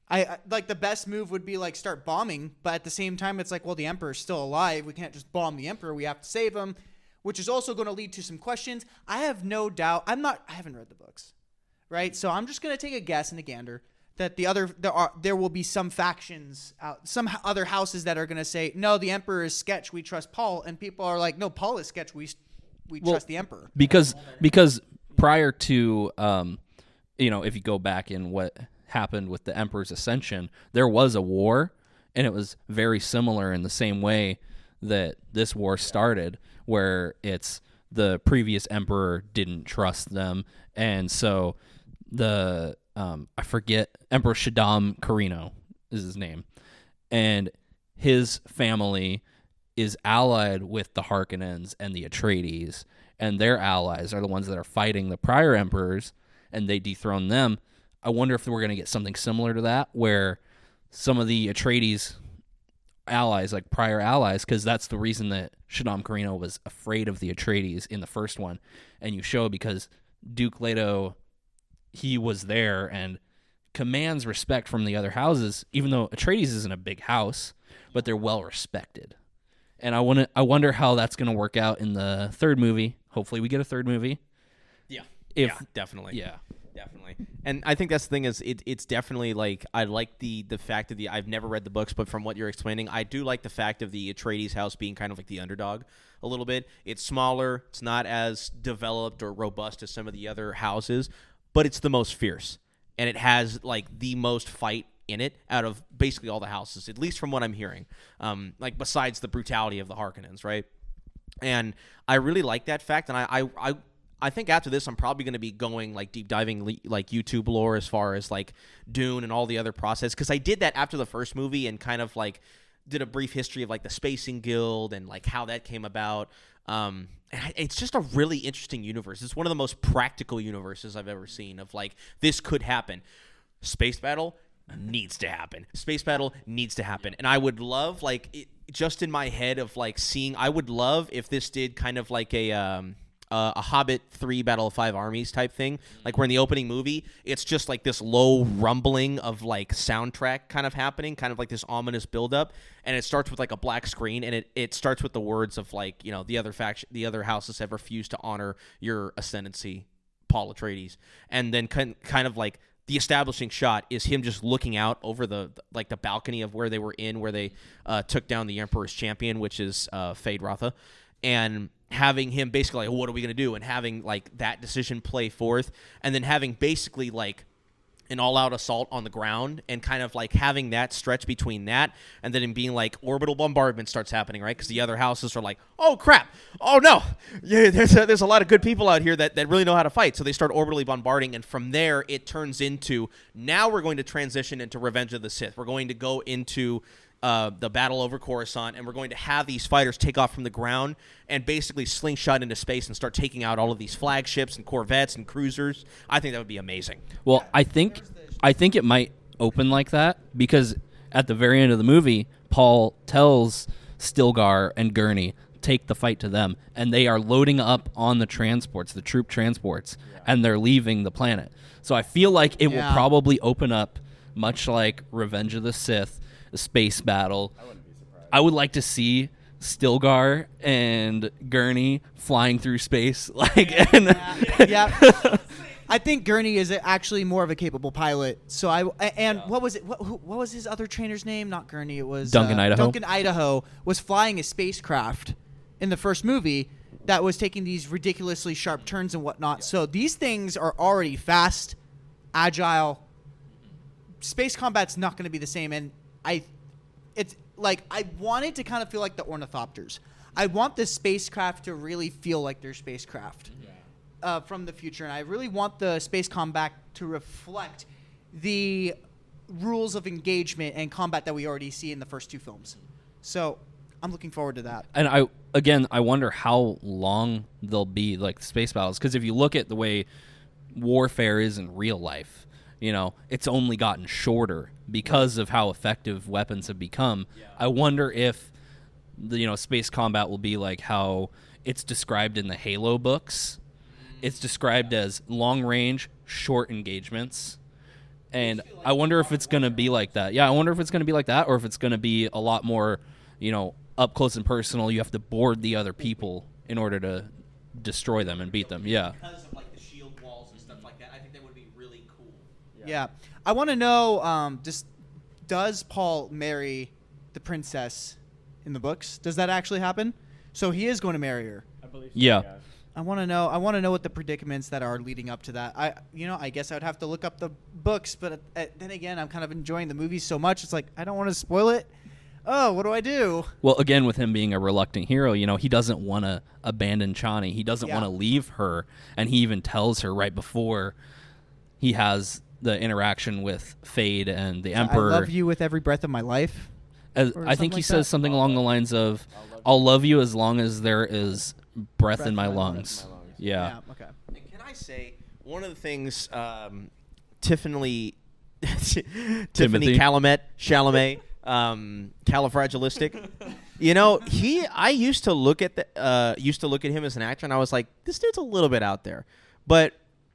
I like the best move would be like start bombing, but at the same time, it's like, well, the Emperor's still alive. We can't just bomb the Emperor. We have to save him. Which is also going to lead to some questions. I have no doubt. I haven't read the books, right? So I'm just going to take a guess and a gander that there will be some factions out, some other houses that are going to say, no, the Emperor is sketch. We trust Paul, and people are like, no, Paul is sketch. We trust the Emperor. Because prior to if you go back in what happened with the Emperor's ascension, there was a war, and it was very similar in the same way that this war started, where it's the previous emperor didn't trust them, and so the I forget, Emperor Shaddam Carino is his name, and his family is allied with the Harkonnens and the Atreides, and their allies are the ones that are fighting the prior emperors, and they dethrone them. I wonder if we're going to get something similar to that, where some of the Atreides allies, like prior allies, because that's the reason that Shaddam Carino was afraid of the Atreides in the first one, and you show because Duke Leto, he was there and commands respect from the other houses, even though Atreides isn't a big house, but they're well respected. And I wonder how that's going to work out in the third movie. Hopefully we get a third movie. Yeah, definitely. Yeah. Definitely. And I think that's the thing is it's definitely like I like the fact of I've never read the books, but from what you're explaining, I do like the fact of the Atreides house being kind of like the underdog a little bit. It's smaller, it's not as developed or robust as some of the other houses, but it's the most fierce. And it has like the most fight in it out of basically all the houses, at least from what I'm hearing. Like besides the brutality of the Harkonnens, right? And I really like that fact, and I think after this, I'm probably going to be going like deep diving like YouTube lore as far as like Dune and all the other process, because I did that after the first movie and kind of like did a brief history of like the Spacing Guild and like how that came about. And it's just a really interesting universe. It's one of the most practical universes I've ever seen of like, this could happen. Space battle needs to happen. Space battle needs to happen. And I would love, like, just in my head of like seeing, I would love if this did kind of like a Hobbit 3 Battle of 5 Armies type thing. Like where in the opening movie, it's just like this low rumbling of like soundtrack kind of happening, kind of like this ominous buildup. And it starts with like a black screen, and it starts with the words of like, you know, the other houses have refused to honor your ascendancy, Paul Atreides. And then kind of like the establishing shot is him just looking out over the balcony of where they were in, where they took down the Emperor's champion, which is Fade Rotha, and having him basically like, what are we going to do? And having like that decision play forth, and then having basically like an all-out assault on the ground, and kind of like having that stretch between that and then being like orbital bombardment starts happening, right? Because the other houses are like, oh crap, oh no, yeah, there's a lot of good people out here that really know how to fight. So they start orbitally bombarding, and from there it turns into, now we're going to transition into Revenge of the Sith. We're going to go into the battle over Coruscant, and we're going to have these fighters take off from the ground and basically slingshot into space and start taking out all of these flagships and corvettes and cruisers. I think that would be amazing. Well, I think it might open like that, because at the very end of the movie, Paul tells Stilgar and Gurney, take the fight to them, and they are loading up on the transports, the troop transports, and they're leaving the planet. So I feel like it will probably open up much like Revenge of the Sith, a space battle. I wouldn't be surprised. I would like to see Stilgar and Gurney flying through space, Yeah. I think Gurney is actually more of a capable pilot. So what was it? What was his other trainer's name? Not Gurney. It was Duncan Idaho. Duncan Idaho was flying a spacecraft in the first movie that was taking these ridiculously sharp turns and whatnot. So these things are already fast, agile. Space combat's not going to be the same, and it's like I want it to kind of feel like the Ornithopters. I want the spacecraft to really feel like they're spacecraft from the future, and I really want the space combat to reflect the rules of engagement and combat that we already see in the first 2 films. So I'm looking forward to that. And I wonder how long they'll be, like space battles, because if you look at the way warfare is in real life, you know, it's only gotten shorter because of how effective weapons have become. Yeah. I wonder if space combat will be like how it's described in the Halo books. It's described as long range, short engagements. And I wonder if it's going to be like that. Yeah, I wonder if it's going to be like that, or if it's going to be a lot more, up close and personal. You have to board the other people in order to destroy them and beat them. Yeah. Because of like the shield walls and stuff like that, I think that would be really cool. Yeah. I want to know, does Paul marry the princess in the books? Does that actually happen? So he is going to marry her. I believe so, yeah. I want to know what the predicaments that are leading up to that. I guess I would have to look up the books, but then again, I'm kind of enjoying the movies so much. It's like, I don't want to spoil it. Oh, what do I do? Well, again, with him being a reluctant hero, he doesn't want to abandon Chani. He doesn't want to leave her, and he even tells her right before he has the interaction with Fade and the Emperor. I love you with every breath of my life. I think he says something along the lines of, I'll love you as long as there is breath in my lungs. Yeah. Okay. And can I say, one of the things Tiffany Chalamet, califragilistic. I used to look at him as an actor, and I was like, this dude's a little bit out there. But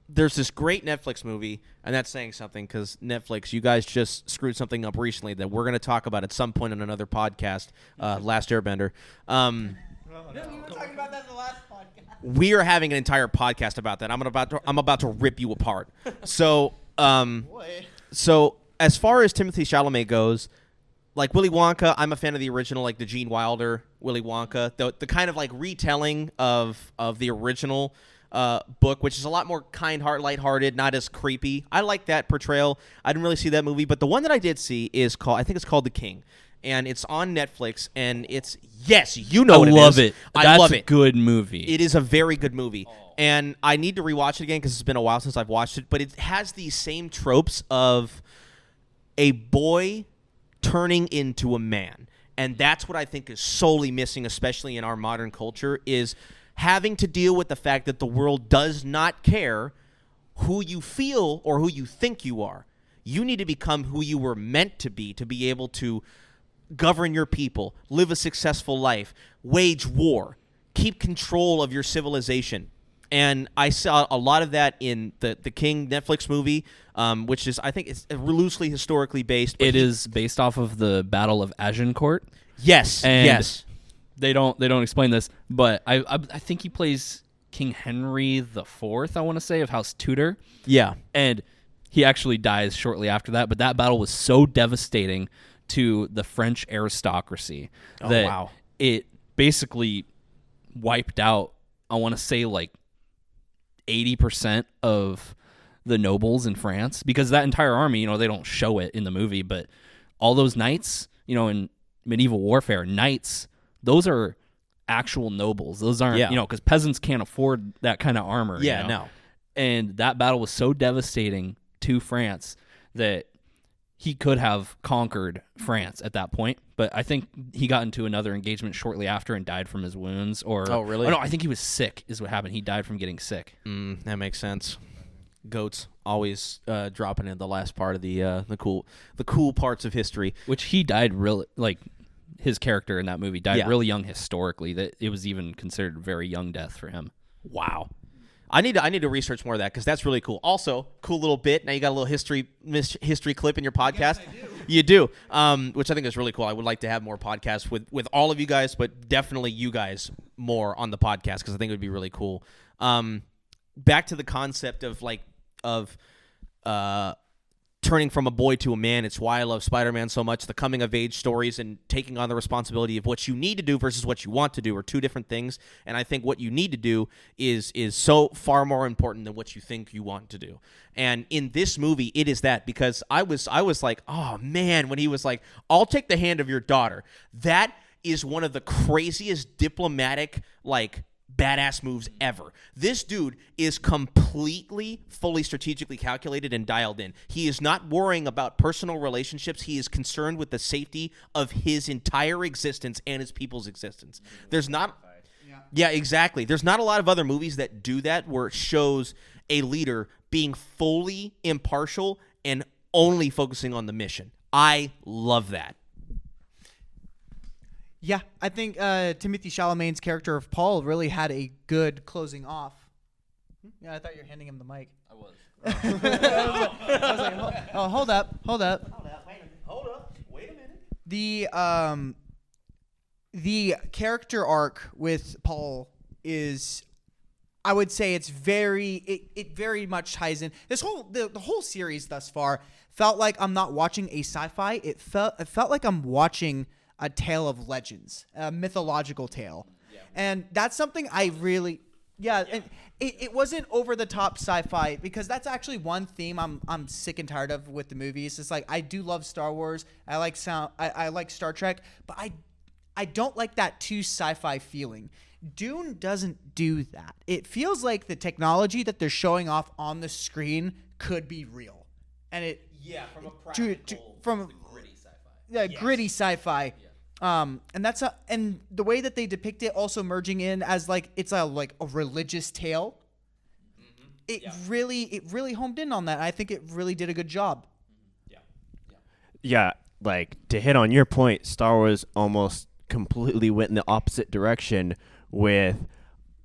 there's this great Netflix movie, and that's saying something, because Netflix, you guys just screwed something up recently that we're going to talk about at some point on another podcast, Last Airbender. No, we were talking about that in the last podcast. We are having an entire podcast about that. I'm about to rip you apart. So, so as far as Timothée Chalamet goes, like Willy Wonka, I'm a fan of the original, like the Gene Wilder Willy Wonka, the kind of like retelling of the original book, which is a lot more lighthearted, not as creepy. I like that portrayal. I didn't really see that movie, but the one that I did see I think it's called The King, and it's on Netflix, and it's I love it. I love it. That's a good movie. It is a very good movie, and I need to rewatch it again because it's been a while since I've watched it. But it has these same tropes of a boy turning into a man. And that's what I think is solely missing, especially in our modern culture, is having to deal with the fact that the world does not care who you feel or who you think you are. You need to become who you were meant to be able to govern your people, live a successful life, wage war, keep control of your civilization. And I saw a lot of that in the King Netflix movie, which is, I think, it's loosely historically based. It is based off of the Battle of Agincourt. Yes, And yes. They don't explain this, but I think he plays King Henry the Fourth, I want to say, of House Tudor. Yeah. And he actually dies shortly after that. But that battle was so devastating to the French aristocracy that wow. it basically wiped out, I want to say, like 80% of the nobles in France, because that entire army, they don't show it in the movie, but all those knights, in medieval warfare, knights, those are actual nobles. Those aren't, because peasants can't afford that kind of armor. Yeah, no. And that battle was so devastating to France that he could have conquered France at that point. But I think he got into another engagement shortly after and died from his wounds. Oh, really? Oh, no, I think he was sick is what happened. He died from getting sick. That makes sense. Goats always dropping in the last part of the cool parts of history. Which he died really, like, his character in that movie died really young historically, that it was even considered a very young death for him. Wow. I need to research more of that because that's really cool. Also, cool little bit. Now you got a little history clip in your podcast. Yes, I do. You do, which I think is really cool. I would like to have more podcasts with all of you guys, but definitely you guys more on the podcast because I think it would be really cool. Back to the concept of turning from a boy to a man. It's why I love Spider-Man so much. The coming of age stories and taking on the responsibility of what you need to do versus what you want to do are two different things. And I think what you need to do is so far more important than what you think you want to do. And in this movie, it is that, because I was like, oh man, when he was like, I'll take the hand of your daughter. That is one of the craziest diplomatic, badass moves ever. This dude is completely, fully strategically calculated and dialed in. He is not worrying about personal relationships. He is concerned with the safety of his entire existence and his people's existence. There's not... Yeah, exactly. There's not a lot of other movies that do that where it shows a leader being fully impartial and only focusing on the mission. I love that. Yeah, I think Timothy Chalamet's character of Paul really had a good closing off. Yeah, I thought you were handing him the mic. I was. I was like, hold up. Hold up. Wait a minute. The character arc with Paul is, I would say, it very much ties in. This the whole series thus far felt like I'm not watching a sci-fi. It felt like I'm watching a tale of legends, a mythological tale. Yeah. And that's something I really, and it wasn't over the top sci-fi, because that's actually one theme I'm sick and tired of with the movies. It's like, I do love Star Wars. I like I like Star Trek, but I don't like that too sci-fi feeling. Dune doesn't do that. It feels like the technology that they're showing off on the screen could be real. And it, from a practical, from gritty sci-fi. Yeah, yes. Gritty sci-fi. Yeah. And that's and the way that they depict it, also merging in as it's a religious tale. Mm-hmm. It really homed in on that. I think it really did a good job. Yeah, to hit on your point, Star Wars almost completely went in the opposite direction with,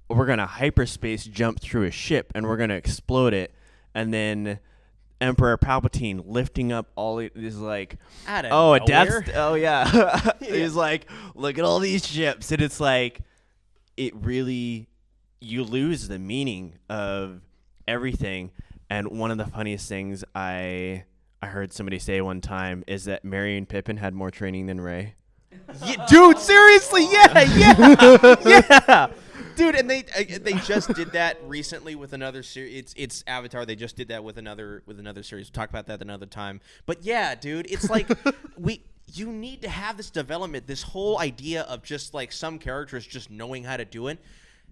we're gonna hyperspace jump through a ship and we're gonna explode it, and then Emperor Palpatine lifting up all these a death. Oh yeah, he's like, look at all these ships, and it's it really, you lose the meaning of everything. And one of the funniest things I heard somebody say one time is that Merry and Pippin had more training than Rey. Yeah, dude, seriously, yeah. Dude, and they just did that recently with another series. It's Avatar. They just did that with another series. We'll talk about that another time. But yeah, dude, it's you need to have this development, this whole idea of just some characters just knowing how to do it.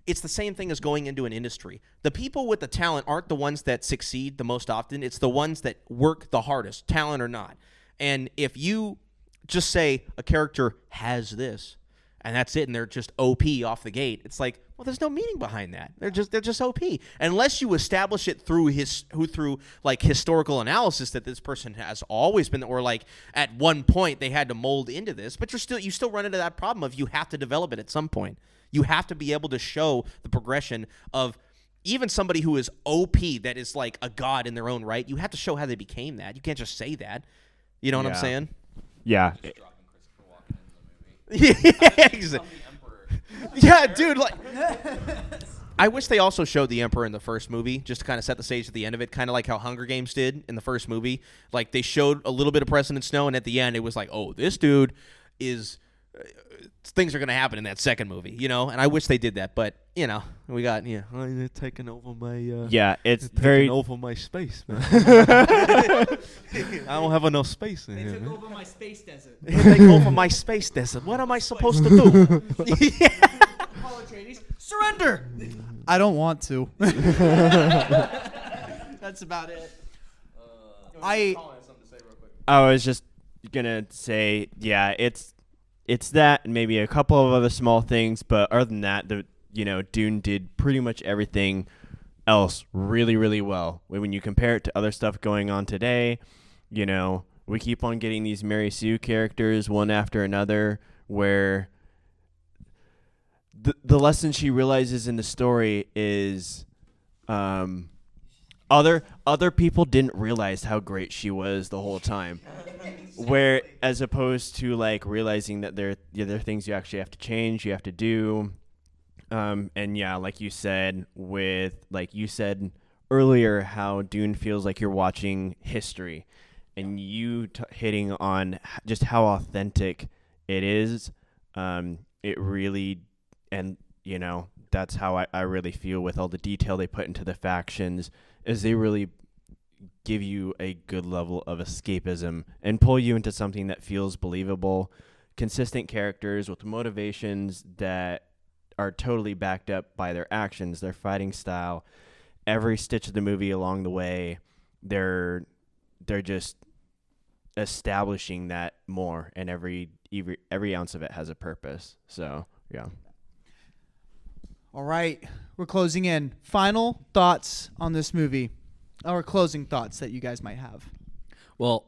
It's the same thing as going into an industry. The people with the talent aren't the ones that succeed the most often. It's the ones that work the hardest, talent or not. And if you just say a character has this, and that's it, and they're just OP off the gate. It's like, well, there's no meaning behind that. They're just OP. Unless you establish it through like historical analysis that this person has always been, or like at one point they had to mold into this. But you still run into that problem of you have to develop it at some point. You have to be able to show the progression of even somebody who is OP, that is like a god in their own right. You have to show how they became that. You can't just say that. You know what I'm saying? Yeah. Yeah, exactly. Yeah, dude. Like, I wish they also showed the Emperor in the first movie, just to kind of set the stage at the end of it, kind of like how Hunger Games did in the first movie. Like, they showed a little bit of President Snow, and at the end, it was like, oh, this dude is. Things are going to happen in that second movie, you know? And I wish they did that, but, you know, we got, they're taking over my... it's very... over my space, man. I don't have enough space in here. They took over my space desert. They take over my space desert. What am I supposed to do? Apollo Atreides, surrender! I don't want to. That's about it. I was just going to say, yeah, it's that and maybe a couple of other small things, but other than that, Dune did pretty much everything else really, really well. When you compare it to other stuff going on today, we keep on getting these Mary Sue characters one after another, where the lesson she realizes in the story is other people didn't realize how great she was the whole time. Where, as opposed to like realizing that there are things you actually have to change, you have to do, and yeah, like you said earlier, how Dune feels like you're watching history, and you hitting on just how authentic it is. It really, and that's how I really feel with all the detail they put into the factions, is they really give you a good level of escapism and pull you into something that feels believable. Consistent characters with motivations that are totally backed up by their actions, their fighting style. Every stitch of the movie along the way, they're just establishing that more, and every ounce of it has a purpose. So, yeah. All right, we're closing in. Final thoughts on this movie, or closing thoughts that you guys might have. Well,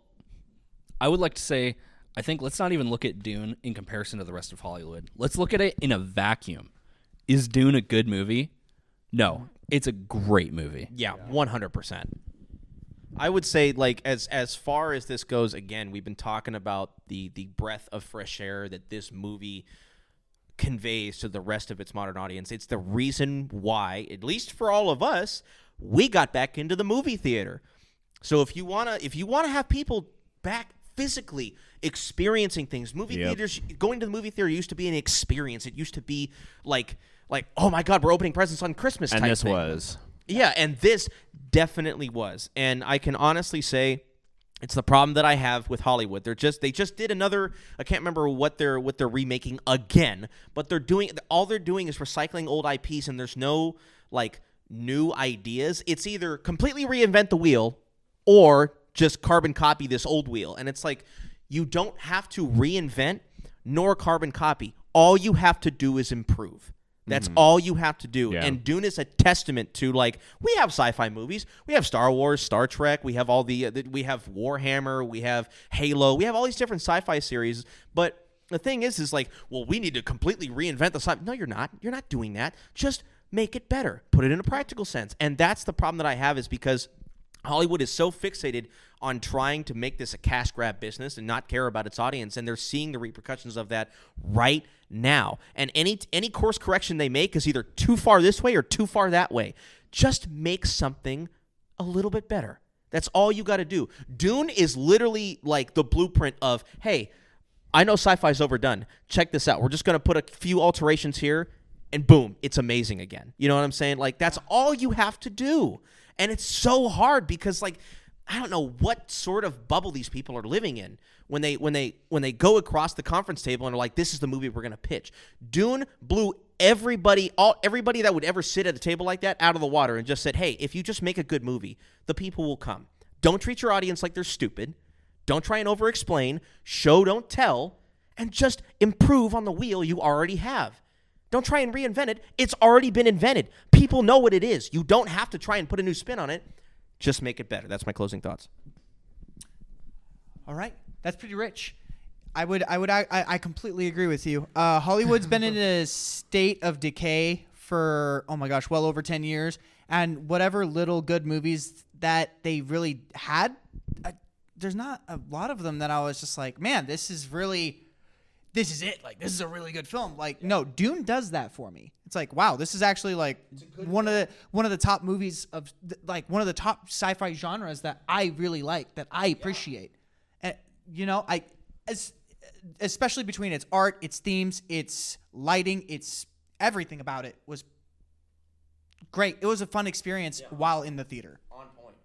I would like to say, I think let's not even look at Dune in comparison to the rest of Hollywood. Let's look at it in a vacuum. Is Dune a good movie? No, it's a great movie. Yeah, 100%. I would say, like, as far as this goes, again, we've been talking about the breath of fresh air that this movie conveys to the rest of its modern audience. It's the reason why, at least for all of us, we got back into the movie theater. So if you wanna have people back physically experiencing things, theaters, going to the movie theater used to be an experience. It used to be like oh my God, we're opening presents on Christmas. And type this thing. was. Yeah, and this definitely was. And I can honestly say it's the problem that I have with Hollywood. They just did another, I can't remember what they're remaking again, but all they're doing is recycling old IPs, and there's no like new ideas. It's either completely reinvent the wheel or just carbon copy this old wheel. And it's like, you don't have to reinvent nor carbon copy. All you have to do is improve. That's all you have to do. Yeah. And Dune is a testament to, like, we have sci-fi movies. We have Star Wars, Star Trek. We have all we have Warhammer. We have Halo. We have all these different sci-fi series. But the thing is like, well, we need to completely reinvent the sci-fi. No, you're not. You're not doing that. Just make it better. Put it in a practical sense. And that's the problem that I have, is because Hollywood is so fixated on trying to make this a cash grab business and not care about its audience, and they're seeing the repercussions of that right now. And any course correction they make is either too far this way or too far that way. Just make something a little bit better. That's all you got to do. Dune is literally like the blueprint of, hey, I know sci-fi's overdone. Check this out. We're just going to put a few alterations here, and boom, it's amazing again. You know what I'm saying? Like, that's all you have to do. And it's so hard because, like, I don't know what sort of bubble these people are living in when they go across the conference table and are like, this is the movie we're going to pitch. Dune blew everybody that would ever sit at a table like that out of the water, and just said, hey, if you just make a good movie, the people will come. Don't treat your audience like they're stupid. Don't try and over-explain. Show, don't tell. And just improve on the wheel you already have. Don't try and reinvent it. It's already been invented. People know what it is. You don't have to try and put a new spin on it. Just make it better. That's my closing thoughts. All right. That's pretty rich. I completely agree with you. Hollywood's been in a state of decay for, oh my gosh, well over 10 years. And whatever little good movies that they really had, there's not a lot of them that I was just like, man, this is it. Like, this is a really good film. Like, no, Dune does that for me. It's like, wow, this is actually like one of the top movies of like one of the top sci-fi genres that I really like, that I appreciate. And especially between its art, its themes, its lighting, its everything about it was great. It was a fun experience while in the theater. On point.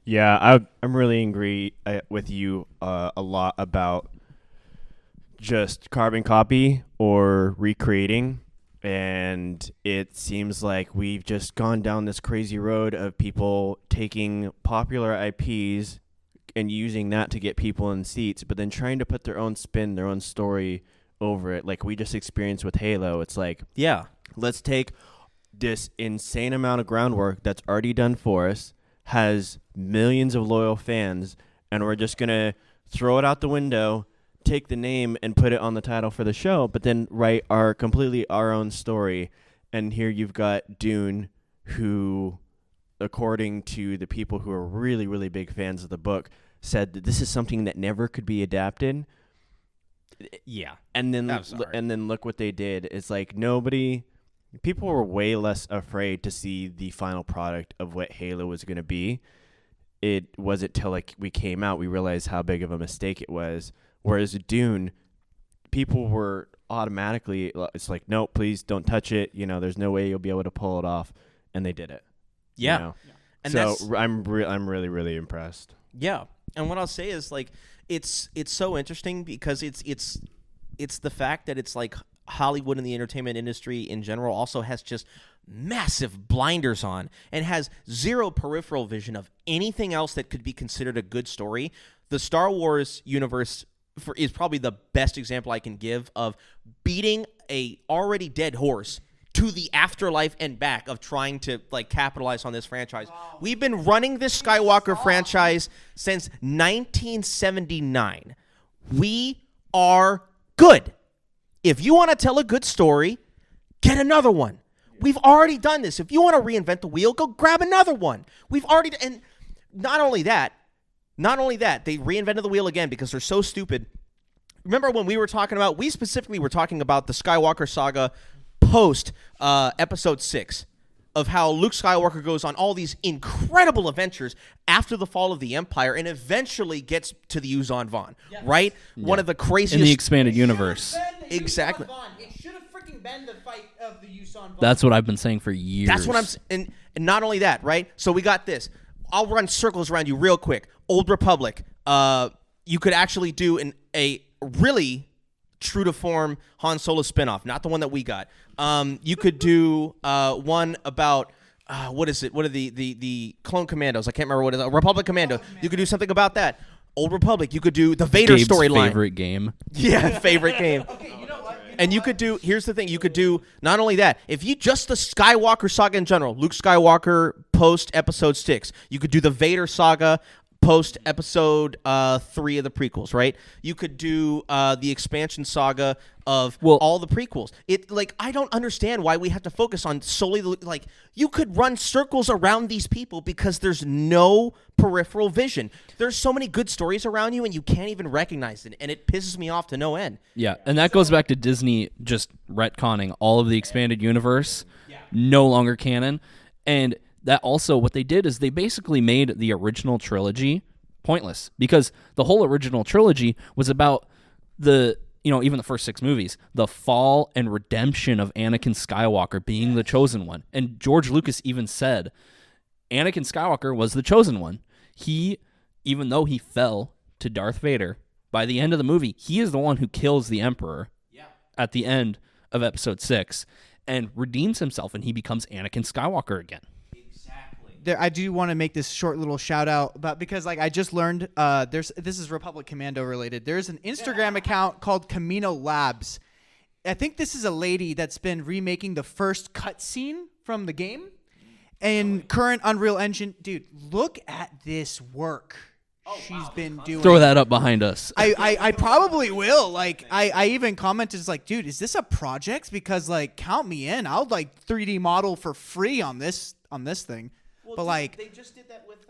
Yeah, I'm really agree with you a lot about just carbon copy or recreating, and it seems like we've just gone down this crazy road of people taking popular IPs and using that to get people in seats, but then trying to put their own spin, their own story over it, like we just experienced with Halo. It's like, yeah, let's take this insane amount of groundwork that's already done for us, has millions of loyal fans, and we're just going to throw it out the window, take the name and put it on the title for the show, but then write completely our own story. And here you've got Dune, who, according to the people who are really, really big fans of the book, said that this is something that never could be adapted. Yeah. And then look what they did. It's like people were way less afraid to see the final product of what Halo was going to be. It wasn't till like we came out, we realized how big of a mistake it was. Whereas Dune, people were automatically, it's like, no, please don't touch it. There's no way you'll be able to pull it off. And they did it. Yeah. And so I'm really, really impressed. Yeah. And what I'll say is, like, it's so interesting because it's the fact that it's like Hollywood and the entertainment industry in general also has just massive blinders on and has zero peripheral vision of anything else that could be considered a good story. The Star Wars universe is probably the best example I can give of beating a already dead horse to the afterlife and back of trying to like capitalize on this franchise. Wow. We've been running this Skywalker franchise since 1979. We are good. If you want to tell a good story, get another one. We've already done this. If you want to reinvent the wheel, go grab another one. We've already and not only that, they reinvented the wheel again because they're so stupid. Remember when we specifically were talking about the Skywalker saga post episode 6 of how Luke Skywalker goes on all these incredible adventures after the fall of the Empire and eventually gets to the Yuuzhan Vong, right? Yeah. One of the craziest in the expanded universe. Exactly. It should have freaking been the fight of the Yuuzhan Vong. That's what I've been saying for years. That's what and not only that, right? So we got this. I'll run circles around you real quick. Old Republic. You could actually do a really true to form Han Solo spinoff, not the one that we got. You could do one about what is it? What are the clone commandos? I can't remember what it is. Republic Commando. You could do something about that. Old Republic. You could do the Vader storyline. Favorite game. Yeah, favorite game. Okay, you know what? And you could do. Here's the thing. You could do not only that. If you just the Skywalker saga in general, Luke Skywalker post Episode 6. You could do the Vader saga post episode 3 of the prequels, right? You could do the expansion saga of all the prequels. I don't understand why we have to focus on solely you could run circles around these people because there's no peripheral vision. There's so many good stories around you and you can't even recognize it, and it pisses me off to no end. Yeah, and that goes back to Disney just retconning all of the expanded universe, no longer canon, and that also, what they did is they basically made the original trilogy pointless because the whole original trilogy was about even the first 6 movies, the fall and redemption of Anakin Skywalker being the chosen one. And George Lucas even said Anakin Skywalker was the chosen one. Even though he fell to Darth Vader, by the end of the movie, he is the one who kills the Emperor at the end of episode 6 and redeems himself, and he becomes Anakin Skywalker again. I do want to make this short little shout out about because like I just learned this is Republic Commando related. There's an Instagram account called Camino Labs. I think this is a lady that's been remaking the first cutscene from the game and current Unreal Engine. Dude, look at this work she's been doing. Throw that up behind us. I probably will. Like I even commented, it's like, dude, is this a project? Because like, count me in. I'll like 3D model for free on this thing. Well, but like, they just did that with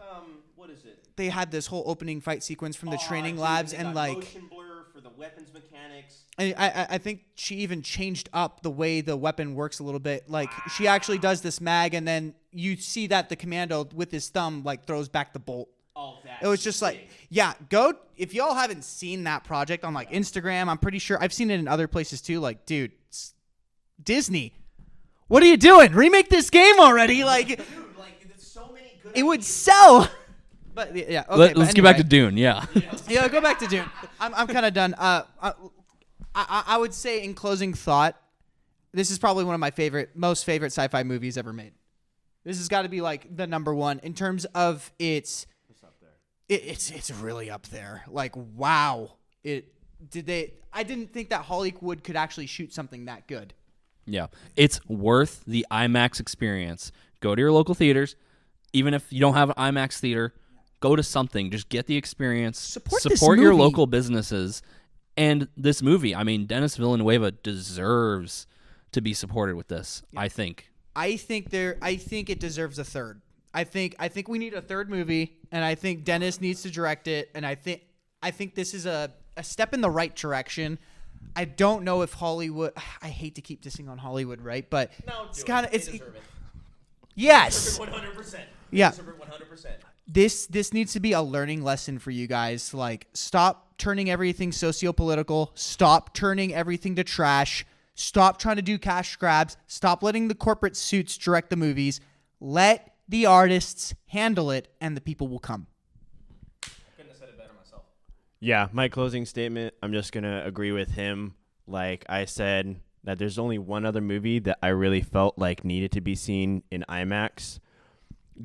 what is it? they had this whole opening fight sequence from the training labs, and like motion blur for the weapons mechanics. I think she even changed up the way the weapon works a little bit. Like she actually does this mag, and then you see that the commando with his thumb like throws back the bolt. Oh, that's It was just like, yeah, go. If y'all haven't seen that project on like Instagram, I'm pretty sure I've seen it in other places too. Like, dude, Disney, what are you doing? Remake this game already. Like, dude, like there's so many good it would sell. But yeah, okay. Let's get back to Dune. Yeah. Yeah, go back to Dune. I'm kind of done. I would say in closing thought, this is probably one of my most favorite sci-fi movies ever made. This has got to be like the number one in terms of its. It's really up there. Like, wow. I didn't think that Hollywood could actually shoot something that good. Yeah. It's worth the IMAX experience. Go to your local theaters. Even if you don't have an IMAX theater, go to something. Just get the experience. Support this your movie. local businesses. And this movie, I mean, Denis Villeneuve deserves to be supported with this, I think. I think it deserves a third. I think we need a third movie, and I think Dennis needs to direct it, and I think this is a step in the right direction. I don't know if Hollywood. I hate to keep dissing on Hollywood, right? But it's kind of yes, 100%. Yeah. 100%. This needs to be a learning lesson for you guys. Like, stop turning everything socio-political. Stop turning everything to trash. Stop trying to do cash grabs. Stop letting the corporate suits direct the movies. Let the artists handle it, and the people will come. Couldn't have said it better myself. Yeah, my closing statement, I'm just going to agree with him. Like I said, that there's only one other movie that I really felt like needed to be seen in IMAX.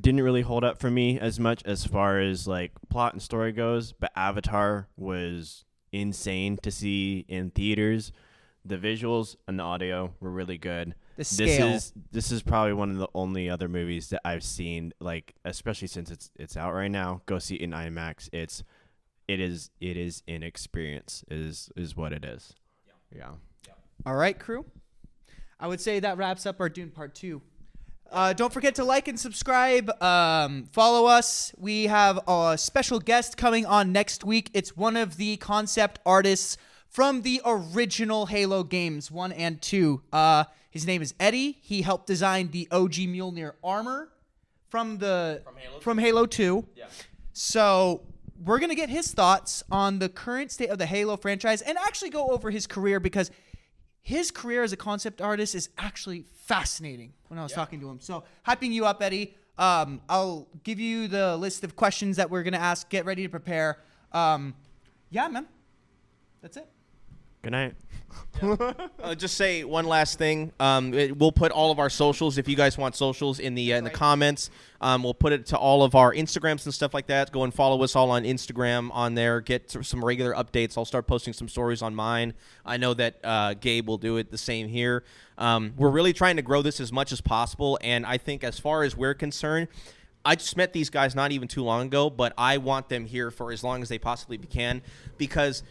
Didn't really hold up for me as much as far as like plot and story goes, but Avatar was insane to see in theaters. The visuals and the audio were really good. The scale. This is probably one of the only other movies that I've seen, like especially since it's out right now. Go see it in IMAX. It is an experience. Is what it is. Yeah. All right, crew. I would say that wraps up our Dune Part 2. Don't forget to like and subscribe. Follow us. We have a special guest coming on next week. It's one of the concept artists from the original Halo games 1 and 2. His name is Eddie. He helped design the OG Mjolnir armor from Halo 2. Yeah. So we're going to get his thoughts on the current state of the Halo franchise and actually go over his career, because his career as a concept artist is actually fascinating when I was talking to him. So hyping you up, Eddie. I'll give you the list of questions that we're going to ask. Get ready to prepare. Yeah, man. That's it. Good night. Just say one last thing. We'll put all of our socials, if you guys want socials, in the comments. We'll put it to all of our Instagrams and stuff like that. Go and follow us all on Instagram on there. Get some regular updates. I'll start posting some stories on mine. I know that Gabe will do it the same here. We're really trying to grow this as much as possible, and I think as far as we're concerned, I just met these guys not even too long ago, but I want them here for as long as they possibly can, because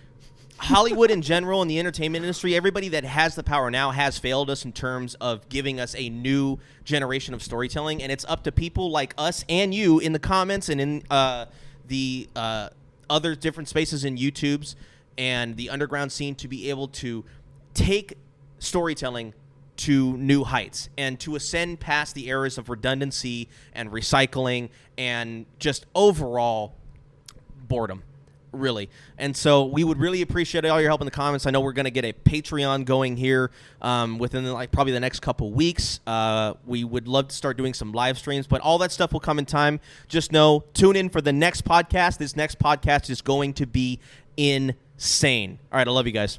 Hollywood in general and the entertainment industry, everybody that has the power now has failed us in terms of giving us a new generation of storytelling, and it's up to people like us and you in the comments and in the other different spaces in YouTube's and the underground scene to be able to take storytelling to new heights and to ascend past the eras of redundancy and recycling and just overall boredom. Really. And so we would really appreciate all your help in the comments. I know we're going to get a Patreon going here within probably the next couple weeks. We would love to start doing some live streams, but all that stuff will come in time. Just know, tune in for the next podcast. This next podcast is going to be insane. All right, I love you guys.